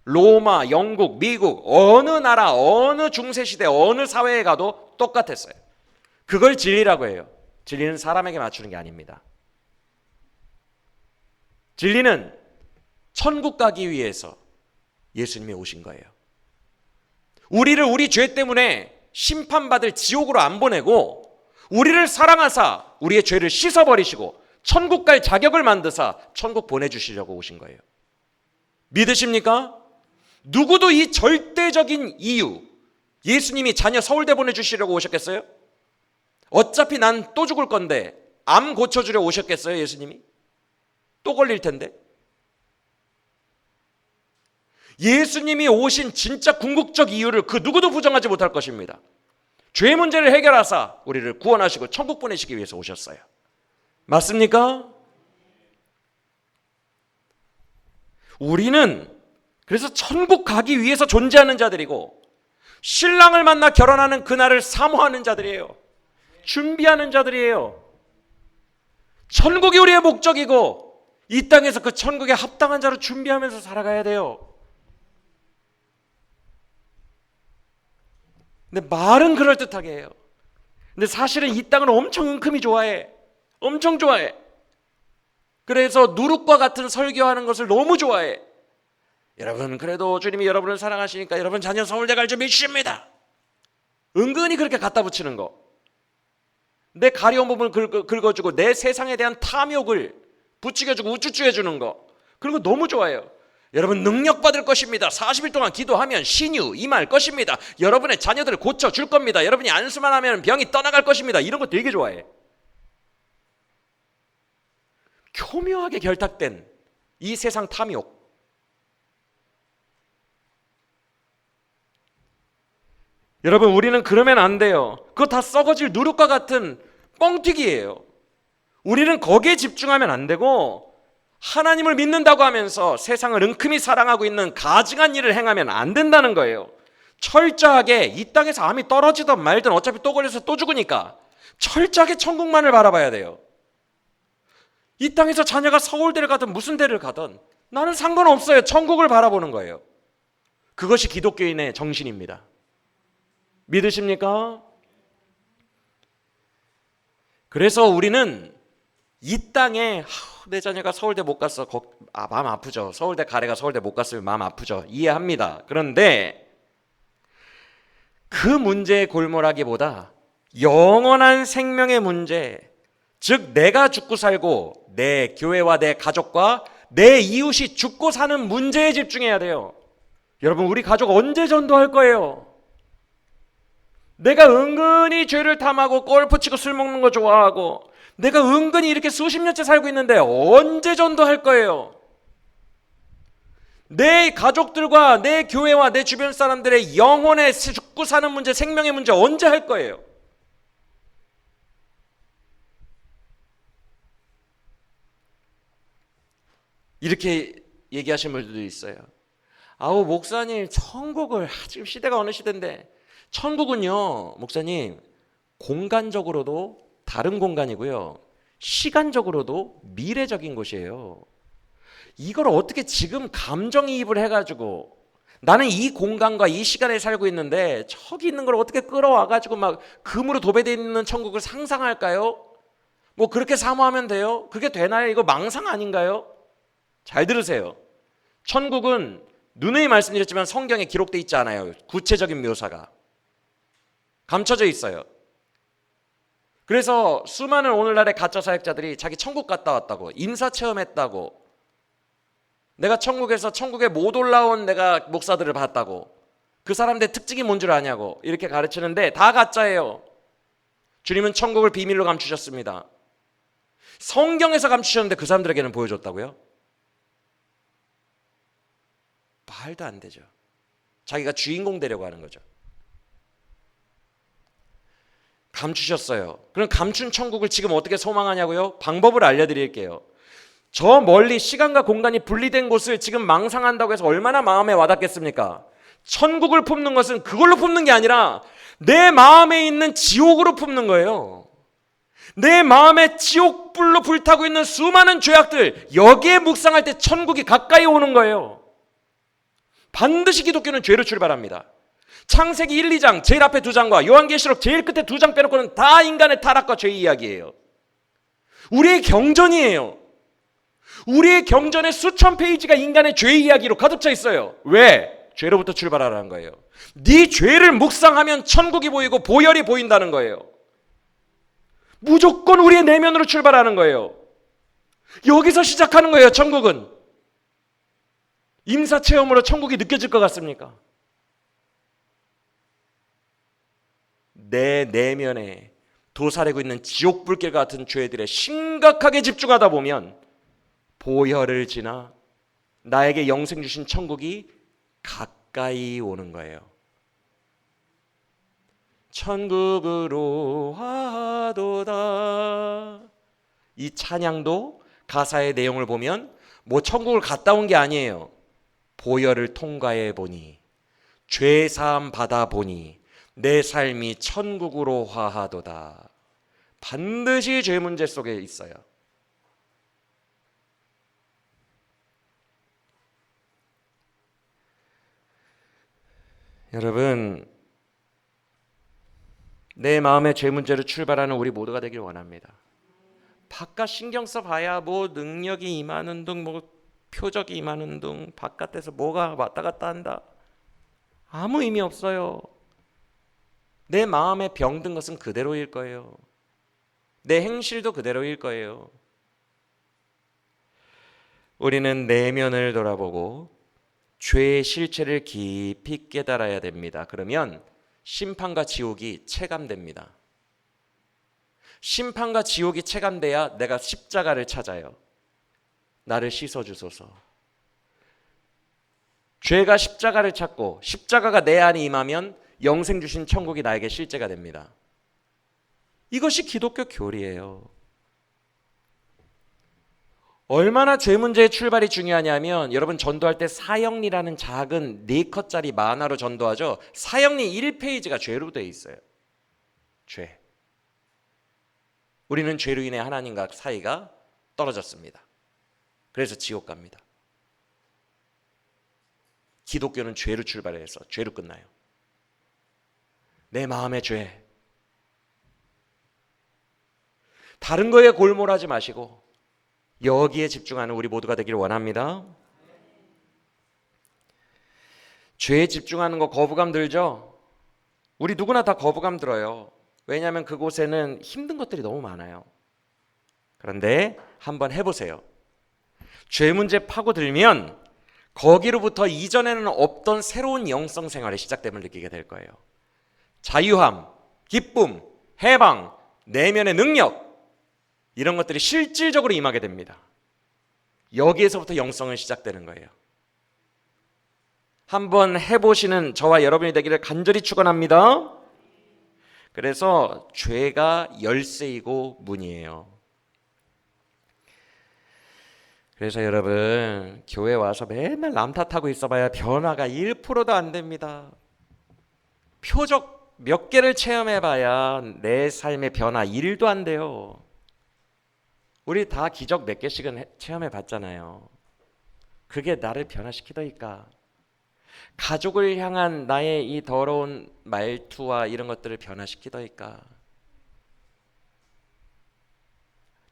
Speaker 1: 로마, 영국, 미국, 어느 나라, 어느 중세시대, 어느 사회에 가도 똑같았어요. 그걸 진리라고 해요. 진리는 사람에게 맞추는 게 아닙니다. 진리는 천국 가기 위해서 예수님이 오신 거예요. 우리를 우리 죄 때문에 심판받을 지옥으로 안 보내고 우리를 사랑하사 우리의 죄를 씻어버리시고 천국 갈 자격을 만드사 천국 보내주시려고 오신 거예요. 믿으십니까? 누구도 이 절대적인 이유, 예수님이 자녀 서울대 보내주시려고 오셨겠어요? 어차피 난 또 죽을 건데 암 고쳐주려 오셨겠어요? 예수님이? 또 걸릴 텐데. 예수님이 오신 진짜 궁극적 이유를 그 누구도 부정하지 못할 것입니다. 죄 문제를 해결하사 우리를 구원하시고 천국 보내시기 위해서 오셨어요. 맞습니까? 우리는 그래서 천국 가기 위해서 존재하는 자들이고 신랑을 만나 결혼하는 그날을 사모하는 자들이에요. 준비하는 자들이에요. 천국이 우리의 목적이고 이 땅에서 그 천국에 합당한 자로 준비하면서 살아가야 돼요. 근데 말은 그럴듯하게 해요. 근데 사실은 이 땅을 엄청 은큼히 좋아해. 엄청 좋아해. 그래서 누룩과 같은 설교하는 것을 너무 좋아해. 여러분, 그래도 주님이 여러분을 사랑하시니까 여러분 자녀 서울대 갈 줄 믿습니다. 은근히 그렇게 갖다 붙이는 거. 내 가려운 부분을 긁어주고 내 세상에 대한 탐욕을 부추겨주고 우쭈쭈 해주는 거. 그런 거 너무 좋아해요. 여러분 능력 받을 것입니다. 40일 동안 기도하면 신유 임할 것입니다. 여러분의 자녀들을 고쳐줄 겁니다. 여러분이 안수만 하면 병이 떠나갈 것입니다. 이런 거 되게 좋아해. 교묘하게 결탁된 이 세상 탐욕. 여러분 우리는 그러면 안 돼요. 그거 다 썩어질 누룩과 같은 뻥튀기예요. 우리는 거기에 집중하면 안 되고 하나님을 믿는다고 하면서 세상을 은큼히 사랑하고 있는 가증한 일을 행하면 안 된다는 거예요. 철저하게 이 땅에서 암이 떨어지든 말든 어차피 또 걸려서 또 죽으니까 철저하게 천국만을 바라봐야 돼요. 이 땅에서 자녀가 서울대를 가든 무슨 대를 가든 나는 상관없어요. 천국을 바라보는 거예요. 그것이 기독교인의 정신입니다. 믿으십니까? 그래서 우리는 이 땅에 내 자녀가 서울대 못 갔어. 마음 아프죠. 서울대 가래가 서울대 못 갔으면 마음 아프죠. 이해합니다. 그런데 그 문제의 골몰하기보다 영원한 생명의 문제, 즉 내가 죽고 살고 내 교회와 내 가족과 내 이웃이 죽고 사는 문제에 집중해야 돼요. 여러분 우리 가족 언제 전도할 거예요? 내가 은근히 죄를 탐하고 골프 치고 술 먹는 거 좋아하고 내가 은근히 이렇게 수십 년째 살고 있는데 언제 전도할 거예요? 내 가족들과 내 교회와 내 주변 사람들의 영혼의 죽고 사는 문제, 생명의 문제 언제 할 거예요? 이렇게 얘기하시는 분들도 있어요. 아우 목사님 천국을 지금 시대가 어느 시대인데 천국은요 목사님 공간적으로도 다른 공간이고요 시간적으로도 미래적인 곳이에요. 이걸 어떻게 지금 감정이입을 해가지고 나는 이 공간과 이 시간에 살고 있는데 저기 있는 걸 어떻게 끌어와가지고 막 금으로 도배되어 있는 천국을 상상할까요? 뭐 그렇게 사모하면 돼요? 그게 되나요? 이거 망상 아닌가요? 잘 들으세요. 천국은 누누이 말씀드렸지만 성경에 기록되어 있지 않아요. 구체적인 묘사가 감춰져 있어요. 그래서 수많은 오늘날의 가짜 사역자들이 자기 천국 갔다 왔다고 인사체험했다고 내가 천국에서 천국에 못 올라온 내가 목사들을 봤다고, 그 사람들의 특징이 뭔 줄 아냐고 이렇게 가르치는데 다 가짜예요. 주님은 천국을 비밀로 감추셨습니다. 성경에서 감추셨는데 그 사람들에게는 보여줬다고요? 말도 안 되죠. 자기가 주인공 되려고 하는 거죠. 감추셨어요. 그럼 감춘 천국을 지금 어떻게 소망하냐고요? 방법을 알려드릴게요. 저 멀리 시간과 공간이 분리된 곳을 지금 망상한다고 해서 얼마나 마음에 와닿겠습니까? 천국을 품는 것은 그걸로 품는 게 아니라 내 마음에 있는 지옥으로 품는 거예요. 내 마음에 지옥불로 불타고 있는 수많은 죄악들, 여기에 묵상할 때 천국이 가까이 오는 거예요. 반드시 기독교는 죄로 출발합니다. 창세기 1, 2장 제일 앞에 2장과 요한계시록 제일 끝에 2장 빼놓고는 다 인간의 타락과 죄 이야기예요. 우리의 경전이에요. 우리의 경전에 수천 페이지가 인간의 죄 이야기로 가득 차 있어요. 왜? 죄로부터 출발하라는 거예요. 네 죄를 묵상하면 천국이 보이고 보혈이 보인다는 거예요. 무조건 우리의 내면으로 출발하는 거예요. 여기서 시작하는 거예요. 천국은. 임사체험으로 천국이 느껴질 것 같습니까? 내 내면에 도사리고 있는 지옥불길 같은 죄들에 심각하게 집중하다 보면 보혈을 지나 나에게 영생 주신 천국이 가까이 오는 거예요. 천국으로 하도다. 이 찬양도 가사의 내용을 보면 뭐 천국을 갔다 온 게 아니에요. 보혈을 통과해 보니, 죄사함 받아 보니 내 삶이 천국으로 화하도다. 반드시 죄 문제 속에 있어요. 여러분, 내 마음의 죄 문제로 출발하는 우리 모두가 되길 원합니다. 바깥 신경 써봐야 뭐 능력이 임하는 둥, 뭐 표적이 임하는 둥, 바깥에서 뭐가 왔다 갔다 한다. 아무 의미 없어요. 내 마음에 병든 것은 그대로일 거예요. 내 행실도 그대로일 거예요. 우리는 내면을 돌아보고 죄의 실체를 깊이 깨달아야 됩니다. 그러면 심판과 지옥이 체감됩니다. 심판과 지옥이 체감돼야 내가 십자가를 찾아요. 나를 씻어주소서. 죄가 십자가를 찾고 십자가가 내 안에 임하면 영생 주신 천국이 나에게 실제가 됩니다. 이것이 기독교 교리예요. 얼마나 죄 문제의 출발이 중요하냐면, 여러분 전도할 때 사형리라는 작은 4컷짜리 만화로 전도하죠. 사형리 1페이지가 죄로 되어 있어요. 죄. 우리는 죄로 인해 하나님과 사이가 떨어졌습니다. 그래서 지옥 갑니다. 기독교는 죄로 출발해서 죄로 끝나요. 내 마음의 죄. 다른 거에 골몰하지 마시고 여기에 집중하는 우리 모두가 되기를 원합니다. 죄에 집중하는 거 거부감 들죠? 우리 누구나 다 거부감 들어요. 왜냐하면 그곳에는 힘든 것들이 너무 많아요. 그런데 한번 해보세요. 죄 문제 파고들면 거기로부터 이전에는 없던 새로운 영성 생활이 시작됨을 느끼게 될 거예요. 자유함, 기쁨, 해방, 내면의 능력, 이런 것들이 실질적으로 임하게 됩니다. 여기에서부터 영성은 시작되는 거예요. 한번 해보시는 저와 여러분이 되기를 간절히 축원합니다. 그래서 죄가 열쇠이고 문이에요. 그래서 여러분, 교회 와서 맨날 남 탓하고 있어봐야 변화가 1%도 안 됩니다. 표적 몇 개를 체험해봐야 내 삶의 변화 1도 안 돼요. 우리 다 기적 몇 개씩은 체험해봤잖아요. 그게 나를 변화시키더니까. 가족을 향한 나의 이 더러운 말투와 이런 것들을 변화시키더니까.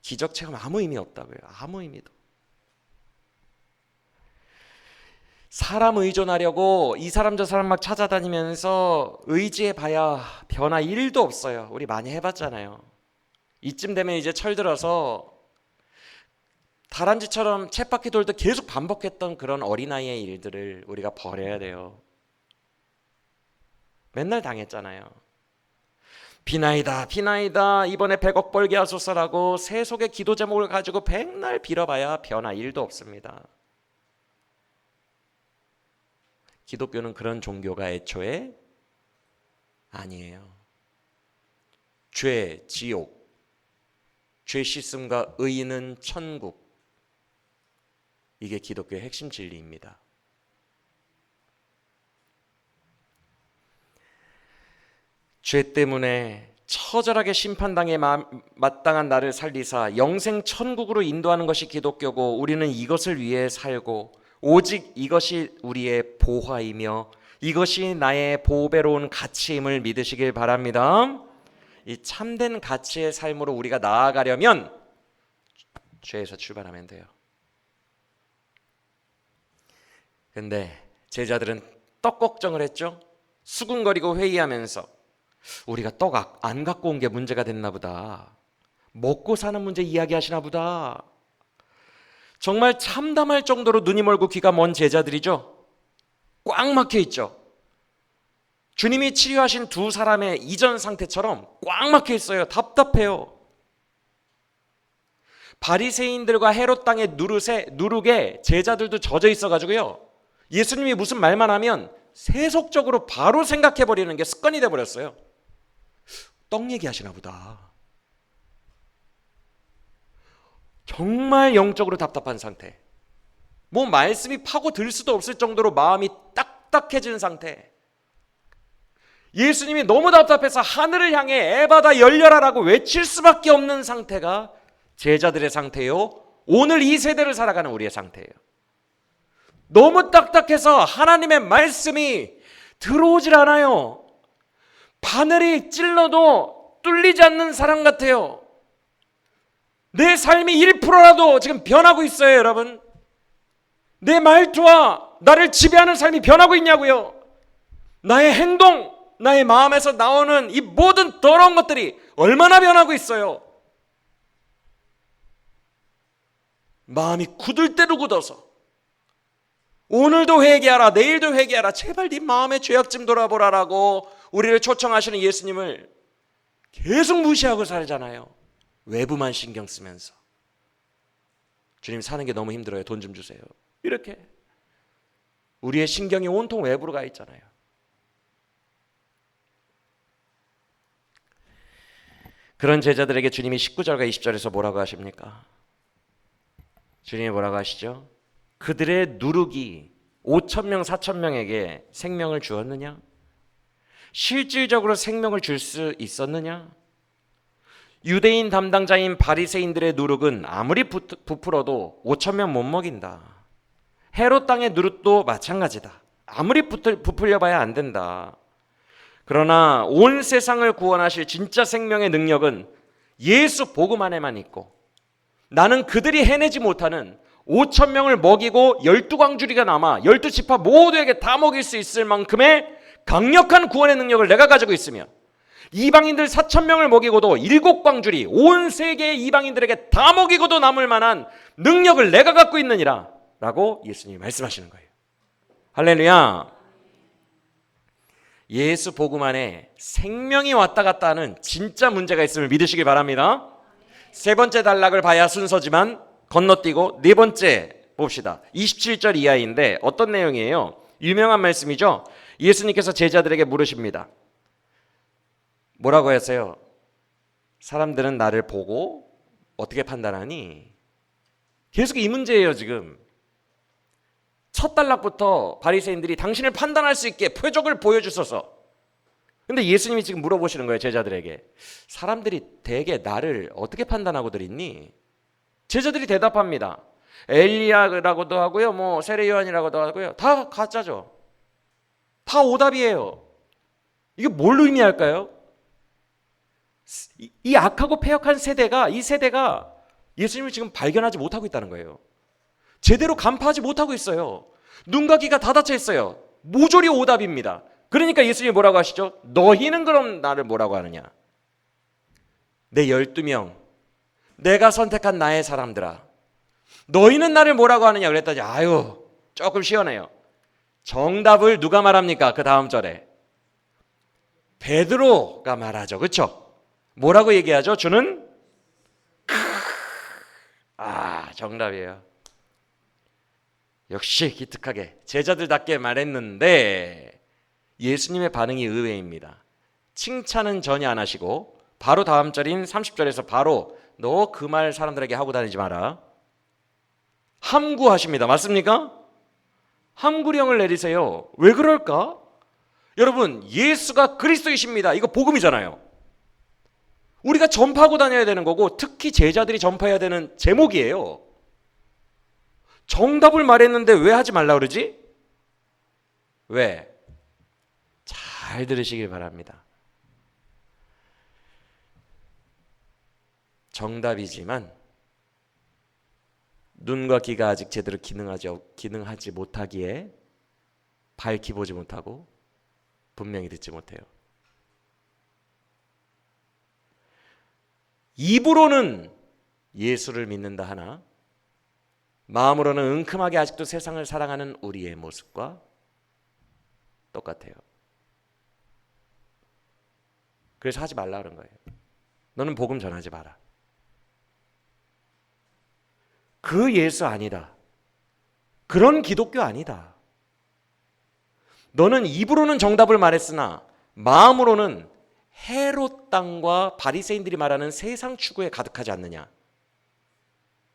Speaker 1: 기적 체험 아무 의미 없다고요. 아무 의미도. 사람 의존하려고 이 사람 저 사람 막 찾아다니면서 의지해봐야 변화 1도 없어요. 우리 많이 해봤잖아요. 이쯤 되면 이제 철들어서 다람쥐처럼 쳇바퀴 돌듯 계속 반복했던 그런 어린아이의 일들을 우리가 버려야 돼요. 맨날 당했잖아요. 비나이다 비나이다 이번에 100억 벌게 하소서라고 세속의 기도 제목을 가지고 백날 빌어봐야 변화 1도 없습니다. 기독교는 그런 종교가 애초에 아니에요. 죄, 지옥, 죄 씻음과 의인은 천국, 이게 기독교의 핵심 진리입니다. 죄 때문에 처절하게 심판당에 마땅한 나를 살리사 영생 천국으로 인도하는 것이 기독교고, 우리는 이것을 위해 살고 오직 이것이 우리의 보화이며 이것이 나의 보배로운 가치임을 믿으시길 바랍니다. 이 참된 가치의 삶으로 우리가 나아가려면 죄에서 출발하면 돼요. 근데 제자들은 떡 걱정을 했죠. 수군거리고 회의하면서 우리가 떡 안 갖고 온 게 문제가 됐나 보다. 먹고 사는 문제 이야기하시나 보다. 정말 참담할 정도로 눈이 멀고 귀가 먼 제자들이죠. 꽉 막혀 있죠. 주님이 치유하신 두 사람의 이전 상태처럼 꽉 막혀 있어요. 답답해요. 바리새인들과 헤롯 땅의 누룩에 제자들도 젖어 있어가지고요, 예수님이 무슨 말만 하면 세속적으로 바로 생각해버리는 게 습관이 돼버렸어요. 떡 얘기하시나 보다. 정말 영적으로 답답한 상태, 뭐 말씀이 파고들 수도 없을 정도로 마음이 딱딱해진 상태. 예수님이 너무 답답해서 하늘을 향해 에바다 열려라라고 외칠 수밖에 없는 상태가 제자들의 상태요, 오늘 이 세대를 살아가는 우리의 상태예요. 너무 딱딱해서 하나님의 말씀이 들어오질 않아요. 바늘이 찔러도 뚫리지 않는 사람 같아요. 내 삶이 1%라도 지금 변하고 있어요, 여러분. 내 말투와 나를 지배하는 삶이 변하고 있냐고요. 나의 행동, 나의 마음에서 나오는 이 모든 더러운 것들이 얼마나 변하고 있어요. 마음이 굳을 대로 굳어서 오늘도 회개하라, 내일도 회개하라, 제발 네 마음의 죄악 좀 돌아보라라고 우리를 초청하시는 예수님을 계속 무시하고 살잖아요. 외부만 신경 쓰면서. 주님 사는 게 너무 힘들어요, 돈 좀 주세요, 이렇게 우리의 신경이 온통 외부로 가 있잖아요. 그런 제자들에게 주님이 19절과 20절에서 뭐라고 하십니까? 주님이 뭐라고 하시죠? 그들의 누룩이 5,000명 4,000명에게 생명을 주었느냐? 실질적으로 생명을 줄 수 있었느냐? 유대인 담당자인 바리새인들의 누룩은 아무리 부풀어도 5,000명 못 먹인다. 헤롯 땅의 누룩도 마찬가지다. 아무리 부풀려 봐야 안 된다. 그러나 온 세상을 구원하실 진짜 생명의 능력은 예수 복음 안에만 있고, 나는 그들이 해내지 못하는 5,000명을 먹이고 12광주리가 남아 12지파 모두에게 다 먹일 수 있을 만큼의 강력한 구원의 능력을 내가 가지고 있으며, 이방인들 4,000명을 먹이고도 7광주리 온 세계의 이방인들에게 다 먹이고도 남을 만한 능력을 내가 갖고 있느니라 라고 예수님이 말씀하시는 거예요. 할렐루야. 예수 복음 안에 생명이 왔다 갔다 하는 진짜 문제가 있음을 믿으시기 바랍니다. 세 번째 단락을 봐야 순서지만 건너뛰고 네 번째 봅시다. 27절 이하인데 어떤 내용이에요? 유명한 말씀이죠. 예수님께서 제자들에게 물으십니다. 뭐라고 했어요? 사람들은 나를 보고 어떻게 판단하니? 계속 이 문제예요. 지금 첫 단락부터 바리새인들이 당신을 판단할 수 있게 표적을 보여주소서. 근데 예수님이 지금 물어보시는 거예요, 제자들에게. 사람들이 대개 나를 어떻게 판단하고들 있니? 제자들이 대답합니다. 엘리야라고도 하고요, 뭐 세례 요한이라고도 하고요, 다 가짜죠. 다 오답이에요. 이게 뭘 의미할까요? 이 악하고 패역한 세대가, 이 세대가 예수님을 지금 발견하지 못하고 있다는 거예요. 제대로 간파하지 못하고 있어요. 눈과 귀가 다 닫혀 있어요. 모조리 오답입니다. 그러니까 예수님이 뭐라고 하시죠? 너희는 그럼 나를 뭐라고 하느냐? 내 12명, 내가 선택한 나의 사람들아, 너희는 나를 뭐라고 하느냐 그랬더니 아유 조금 시원해요. 정답을 누가 말합니까? 그 다음 절에 베드로가 말하죠. 그렇죠? 뭐라고 얘기하죠? 주는 정답이에요. 역시 기특하게 제자들답게 말했는데 예수님의 반응이 의외입니다. 칭찬은 전혀 안 하시고 바로 다음 절인 30절에서 바로 너 그 말 사람들에게 하고 다니지 마라. 함구하십니다. 맞습니까? 함구령을 내리세요. 왜 그럴까? 여러분, 예수가 그리스도이십니다. 이거 복음이잖아요. 우리가 전파하고 다녀야 되는 거고 특히 제자들이 전파해야 되는 제목이에요. 정답을 말했는데 왜 하지 말라 그러지? 왜? 잘 들으시길 바랍니다. 정답이지만 눈과 귀가 아직 제대로 기능하지 못하기에 밝히 보지 못하고 분명히 듣지 못해요. 입으로는 예수를 믿는다 하나 마음으로는 은큼하게 아직도 세상을 사랑하는 우리의 모습과 똑같아요. 그래서 하지 말라 그런 거예요. 너는 복음 전하지 마라. 그 예수 아니다. 그런 기독교 아니다. 너는 입으로는 정답을 말했으나 마음으로는 헤롯 땅과 바리새인들이 말하는 세상 추구에 가득하지 않느냐.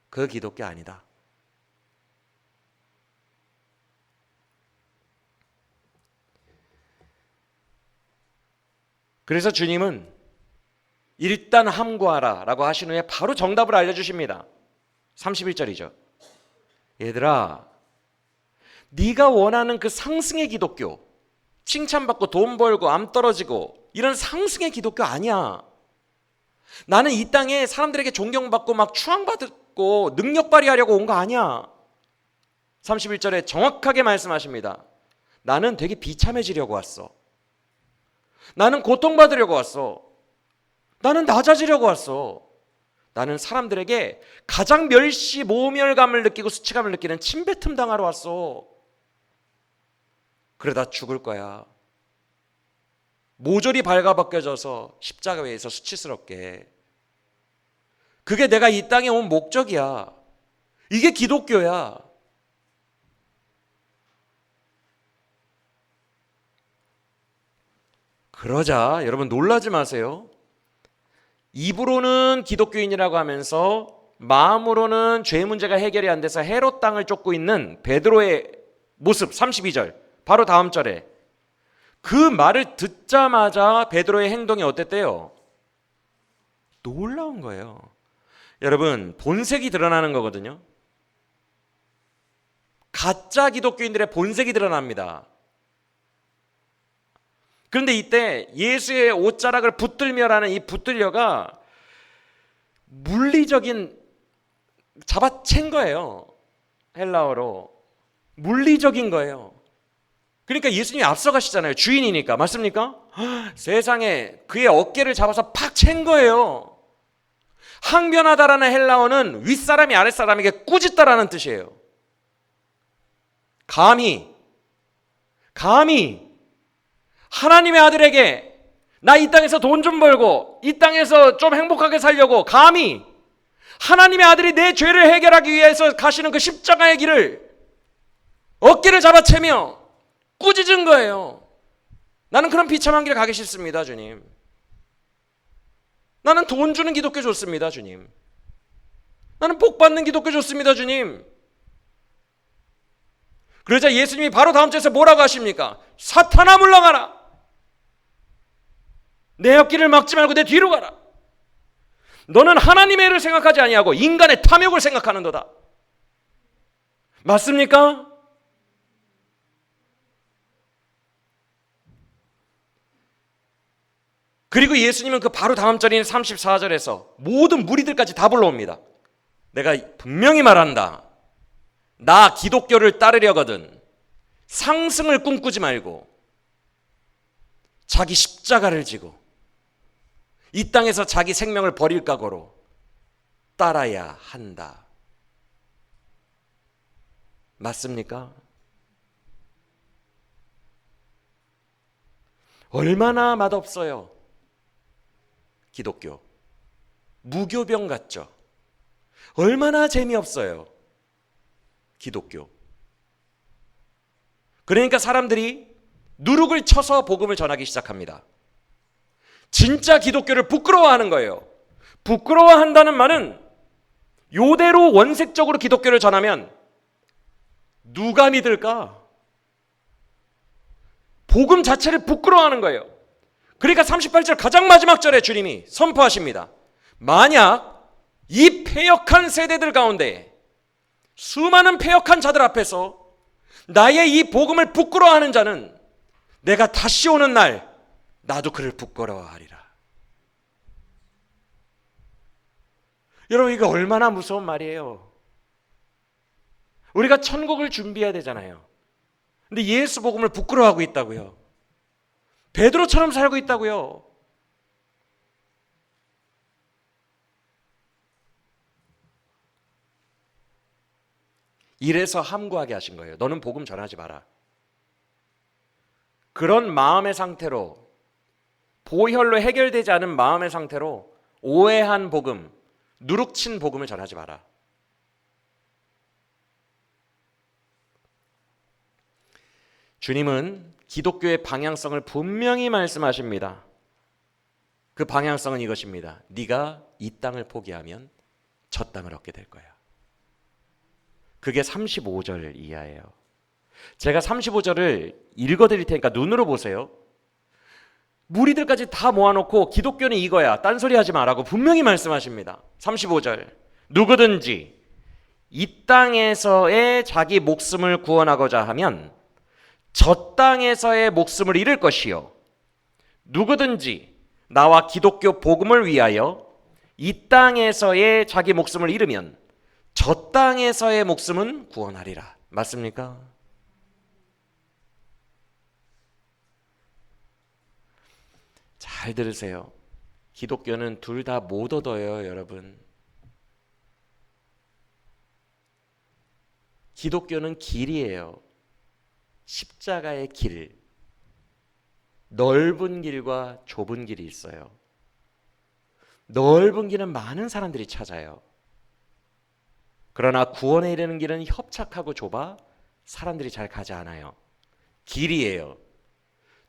Speaker 1: 그 기독교 아니다. 그래서 주님은 일단 함구하라 라고 하신 후에 바로 정답을 알려주십니다. 31절이죠. 얘들아, 네가 원하는 그 상승의 기독교, 칭찬받고 돈 벌고 암 떨어지고 이런 상승의 기독교 아니야. 나는 이 땅에 사람들에게 존경받고 막 추앙받고 능력 발휘하려고 온 거 아니야. 31절에 정확하게 말씀하십니다. 나는 되게 비참해지려고 왔어. 나는 고통받으려고 왔어. 나는 낮아지려고 왔어. 나는 사람들에게 가장 멸시, 모멸감을 느끼고 수치감을 느끼는 침뱉음 당하러 왔어. 그러다 죽을 거야. 모조리 발가벗겨져서 십자가 위에서 수치스럽게. 그게 내가 이 땅에 온 목적이야. 이게 기독교야. 그러자 여러분 놀라지 마세요. 입으로는 기독교인이라고 하면서 마음으로는 죄 문제가 해결이 안 돼서 헤롯 땅을 쫓고 있는 베드로의 모습 32절 바로 다음 절에 그 말을 듣자마자 베드로의 행동이 어땠대요? 놀라운 거예요. 여러분 본색이 드러나는 거거든요. 가짜 기독교인들의 본색이 드러납니다. 그런데 이때 예수의 옷자락을 붙들며라는 이 붙들려가 물리적인 잡아챈 거예요. 헬라어로 물리적인 거예요. 그러니까 예수님이 앞서가시잖아요. 주인이니까. 맞습니까? 세상에 그의 어깨를 잡아서 팍 챈 거예요. 항변하다라는 헬라어는 윗사람이 아랫사람에게 꾸짖다라는 뜻이에요. 감히 하나님의 아들에게 나 이 땅에서 돈 좀 벌고 이 땅에서 좀 행복하게 살려고 감히 하나님의 아들이 내 죄를 해결하기 위해서 가시는 그 십자가의 길을 어깨를 잡아채며 꾸짖은 거예요. 나는 그런 비참한 길 가기 싫습니다, 주님. 나는 돈 주는 기독교 좋습니다, 주님. 나는 복 받는 기독교 좋습니다, 주님. 그러자 예수님이 바로 다음 절에서 뭐라고 하십니까? 사탄아 물러가라. 내 앞길을 막지 말고 내 뒤로 가라. 너는 하나님의 일을 생각하지 아니하고 인간의 탐욕을 생각하는도다. 맞습니까? 그리고 예수님은 그 바로 다음 절인 34절에서 모든 무리들까지 다 불러옵니다. 내가 분명히 말한다. 나 기독교를 따르려거든 상승을 꿈꾸지 말고 자기 십자가를 지고 이 땅에서 자기 생명을 버릴 각오로 따라야 한다. 맞습니까? 얼마나 맛없어요. 기독교. 무교병 같죠? 얼마나 재미없어요. 기독교. 그러니까 사람들이 누룩을 쳐서 복음을 전하기 시작합니다. 진짜 기독교를 부끄러워하는 거예요. 부끄러워한다는 말은 요대로 원색적으로 기독교를 전하면 누가 믿을까? 복음 자체를 부끄러워하는 거예요. 그러니까 38절 가장 마지막 절에 주님이 선포하십니다. 만약 이 패역한 세대들 가운데 수많은 패역한 자들 앞에서 나의 이 복음을 부끄러워하는 자는 내가 다시 오는 날 나도 그를 부끄러워하리라. 여러분, 이거 얼마나 무서운 말이에요. 우리가 천국을 준비해야 되잖아요. 근데 예수 복음을 부끄러워하고 있다고요. 베드로처럼 살고 있다고요. 이래서 함구하게 하신 거예요. 너는 복음 전하지 마라. 그런 마음의 상태로, 보혈로 해결되지 않은 마음의 상태로 오해한 복음, 누룩친 복음을 전하지 마라. 주님은 기독교의 방향성을 분명히 말씀하십니다. 그 방향성은 이것입니다. 네가 이 땅을 포기하면 저 땅을 얻게 될 거야. 그게 35절 이하예요. 제가 35절을 읽어드릴 테니까 눈으로 보세요. 무리들까지 다 모아놓고 기독교는 이거야, 딴소리 하지 마라고 분명히 말씀하십니다. 35절, 누구든지 이 땅에서의 자기 목숨을 구원하고자 하면 저 땅에서의 목숨을 잃을 것이요, 누구든지 나와 기독교 복음을 위하여 이 땅에서의 자기 목숨을 잃으면 저 땅에서의 목숨은 구원하리라. 맞습니까? 잘 들으세요. 기독교는 둘 다 못 얻어요, 여러분. 기독교는 길이에요. 십자가의 길. 넓은 길과 좁은 길이 있어요. 넓은 길은 많은 사람들이 찾아요. 그러나 구원에 이르는 길은 협착하고 좁아 사람들이 잘 가지 않아요. 길이에요.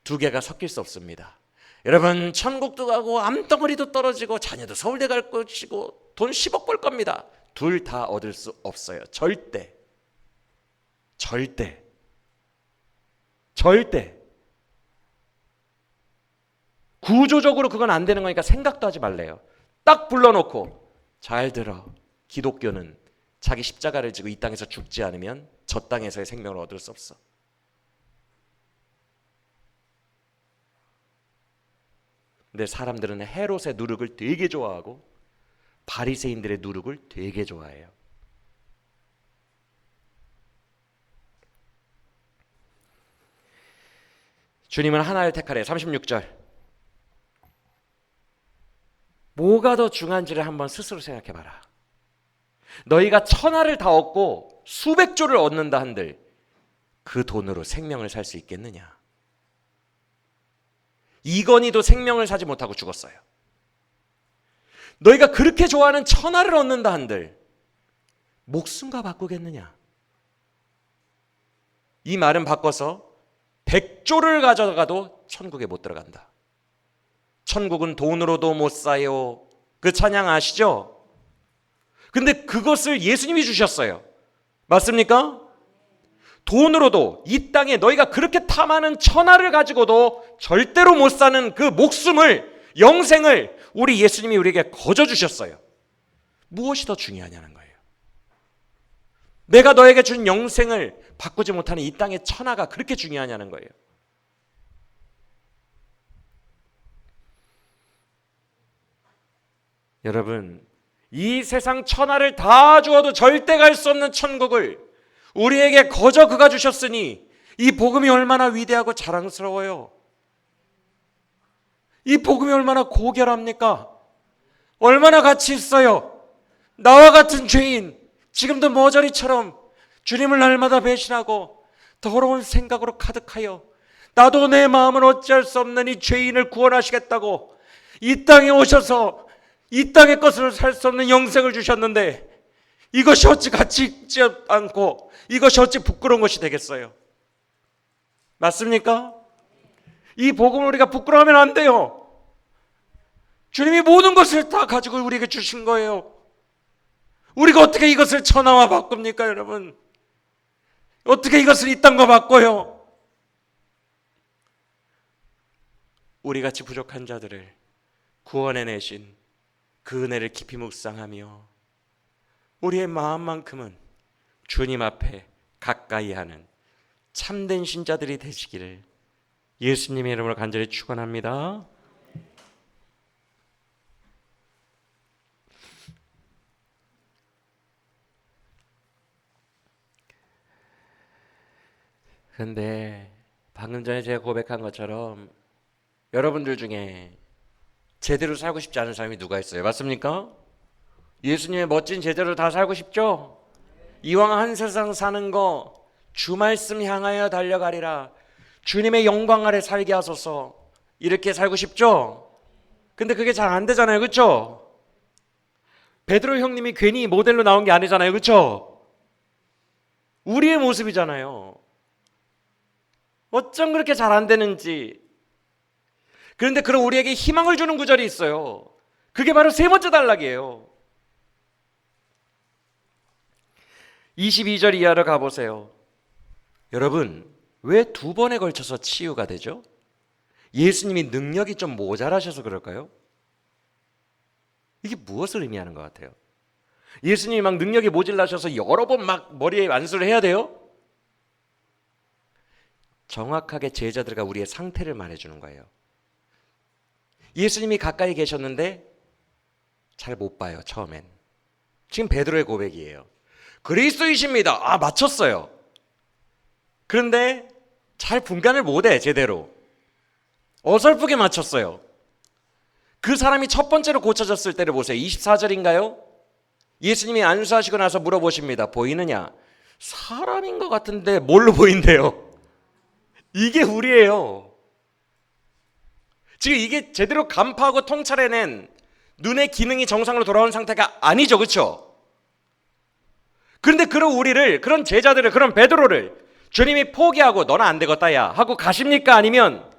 Speaker 1: 두 개가 섞일 수 없습니다. 여러분, 천국도 가고 암덩어리도 떨어지고 자녀도 서울대 갈 것이고 돈 10억 벌 겁니다. 둘 다 얻을 수 없어요. 절대. 구조적으로 그건 안 되는 거니까 생각도 하지 말래요. 딱 불러놓고 잘 들어. 기독교는 자기 십자가를 지고 이 땅에서 죽지 않으면 저 땅에서의 생명을 얻을 수 없어. 근데 사람들은 헤롯의 누룩을 되게 좋아하고 바리새인들의 누룩을 되게 좋아해요. 주님은 하나를 택하래. 36절. 뭐가 더 중요한지를 한번 스스로 생각해봐라. 너희가 천하를 다 얻고 수백조를 얻는다 한들 그 돈으로 생명을 살 수 있겠느냐? 이건희도 생명을 사지 못하고 죽었어요. 너희가 그렇게 좋아하는 천하를 얻는다 한들 목숨과 바꾸겠느냐? 이 말은 바꿔서 100조를 가져가도 천국에 못 들어간다. 천국은 돈으로도 못 사요. 그 찬양 아시죠? 근데 그것을 예수님이 주셨어요. 맞습니까? 돈으로도 이 땅에 너희가 그렇게 탐하는 천하를 가지고도 절대로 못 사는 그 목숨을, 영생을 우리 예수님이 우리에게 거저 주셨어요. 무엇이 더 중요하냐는 거예요. 내가 너에게 준 영생을 바꾸지 못하는 이 땅의 천하가 그렇게 중요하냐는 거예요. 여러분, 이 세상 천하를 다 주어도 절대 갈 수 없는 천국을 우리에게 거저 그가 주셨으니 이 복음이 얼마나 위대하고 자랑스러워요. 이 복음이 얼마나 고결합니까? 얼마나 가치 있어요. 나와 같은 죄인, 지금도 머저리처럼 주님을 날마다 배신하고 더러운 생각으로 가득하여 나도 내 마음은 어찌할 수 없는 이 죄인을 구원하시겠다고 이 땅에 오셔서 이 땅의 것으로 살 수 없는 영생을 주셨는데 이것이 어찌 가치 있지 않고 이것이 어찌 부끄러운 것이 되겠어요? 맞습니까? 이 복음을 우리가 부끄러워하면 안 돼요. 주님이 모든 것을 다 가지고 우리에게 주신 거예요. 우리가 어떻게 이것을 천하와 바꿉니까, 여러분? 어떻게 이것을 이 땅과 바꿔요? 우리같이 부족한 자들을 구원해내신 그 은혜를 깊이 묵상하며 우리의 마음만큼은 주님 앞에 가까이 하는 참된 신자들이 되시기를 예수님의 이름으로 간절히 축원합니다. 그런데 방금 전에 제가 고백한 것처럼 여러분들 중에 제대로 살고 싶지 않은 사람이 누가 있어요? 맞습니까? 예수님의 멋진 제대로 다 살고 싶죠? 이왕 한 세상 사는 거 주 말씀 향하여 달려가리라, 주님의 영광 아래 살게 하소서, 이렇게 살고 싶죠? 근데 그게 잘 안 되잖아요, 그렇죠? 베드로 형님이 괜히 모델로 나온 게 아니잖아요, 그렇죠? 우리의 모습이잖아요. 어쩜 그렇게 잘 안 되는지. 그런데 그런 우리에게 희망을 주는 구절이 있어요. 그게 바로 세 번째 단락이에요. 22절 이하로 가보세요. 여러분, 왜 두 번에 걸쳐서 치유가 되죠? 예수님이 능력이 좀 모자라셔서 그럴까요? 이게 무엇을 의미하는 것 같아요? 예수님이 막 능력이 모질라셔서 여러 번 막 머리에 안수를 해야 돼요? 정확하게 제자들과 우리의 상태를 말해주는 거예요. 예수님이 가까이 계셨는데 잘 못 봐요, 처음엔. 지금 베드로의 고백이에요. 그리스도이십니다. 아, 맞췄어요. 그런데 잘 분간을 못해, 제대로. 어설프게 맞췄어요. 그 사람이 첫 번째로 고쳐졌을 때를 보세요. 24절인가요? 예수님이 안수하시고 나서 물어보십니다. 보이느냐? 사람인 것 같은데 뭘로 보인대요? 이게 우리예요. 지금 이게 제대로 간파하고 통찰해낸 눈의 기능이 정상으로 돌아온 상태가 아니죠, 그렇죠? 그런데 그런 우리를, 그런 제자들을, 그런 베드로를 주님이 포기하고 너는 안 되겠다 야 하고 가십니까? 아니면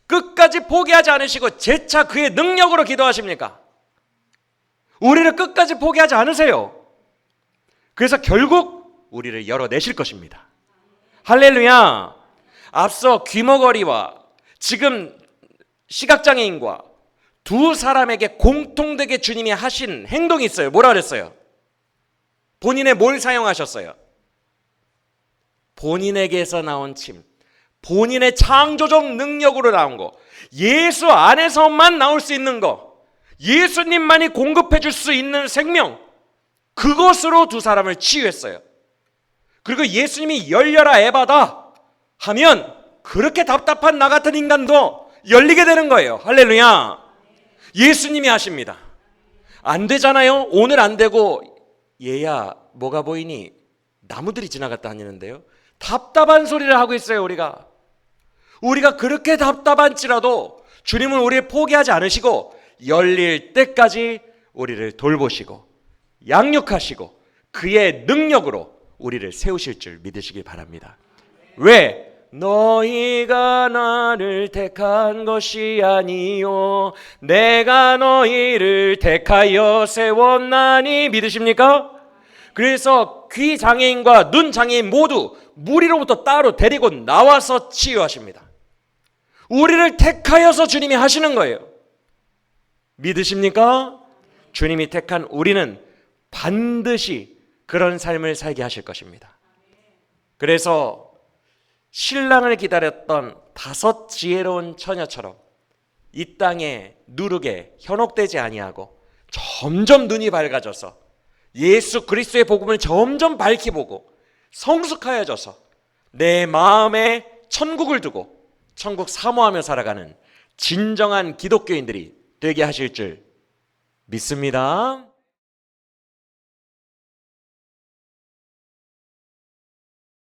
Speaker 1: 끝까지 포기하지 않으시고 재차 그의 능력으로 기도하십니까? 우리를 끝까지 포기하지 않으세요. 그래서 결국 우리를 열어내실 것입니다. 할렐루야. 앞서 귀머거리와 지금 시각장애인과 두 사람에게 공통되게 주님이 하신 행동이 있어요. 뭐라 그랬어요? 본인의 뭘 사용하셨어요? 본인에게서 나온 침, 본인의 창조적 능력으로 나온 거, 예수 안에서만 나올 수 있는 거, 예수님만이 공급해 줄 수 있는 생명, 그것으로 두 사람을 치유했어요. 그리고 예수님이 열려라 에바다 하면 그렇게 답답한 나 같은 인간도 열리게 되는 거예요. 할렐루야. 예수님이 하십니다. 안 되잖아요. 오늘 안 되고 얘야 뭐가 보이니? 나무들이 지나갔다 하는데요. 답답한 소리를 하고 있어요. 우리가 그렇게 답답한지라도 주님은 우리를 포기하지 않으시고 열릴 때까지 우리를 돌보시고 양육하시고 그의 능력으로 우리를 세우실 줄 믿으시기 바랍니다. 왜? 너희가 나를 택한 것이 아니요 내가 너희를 택하여 세웠나니. 믿으십니까? 그래서 귀 장애인과 눈 장애인 모두 무리로부터 따로 데리고 나와서 치유하십니다. 우리를 택하여서 주님이 하시는 거예요. 믿으십니까? 주님이 택한 우리는 반드시 그런 삶을 살게 하실 것입니다. 그래서 신랑을 기다렸던 5 지혜로운 처녀처럼 이 땅에 누르게 현혹되지 아니하고 점점 눈이 밝아져서 예수 그리스도의 복음을 점점 밝히 보고 성숙하여져서 내 마음에 천국을 두고 천국 사모하며 살아가는 진정한 기독교인들이 되게 하실 줄 믿습니다.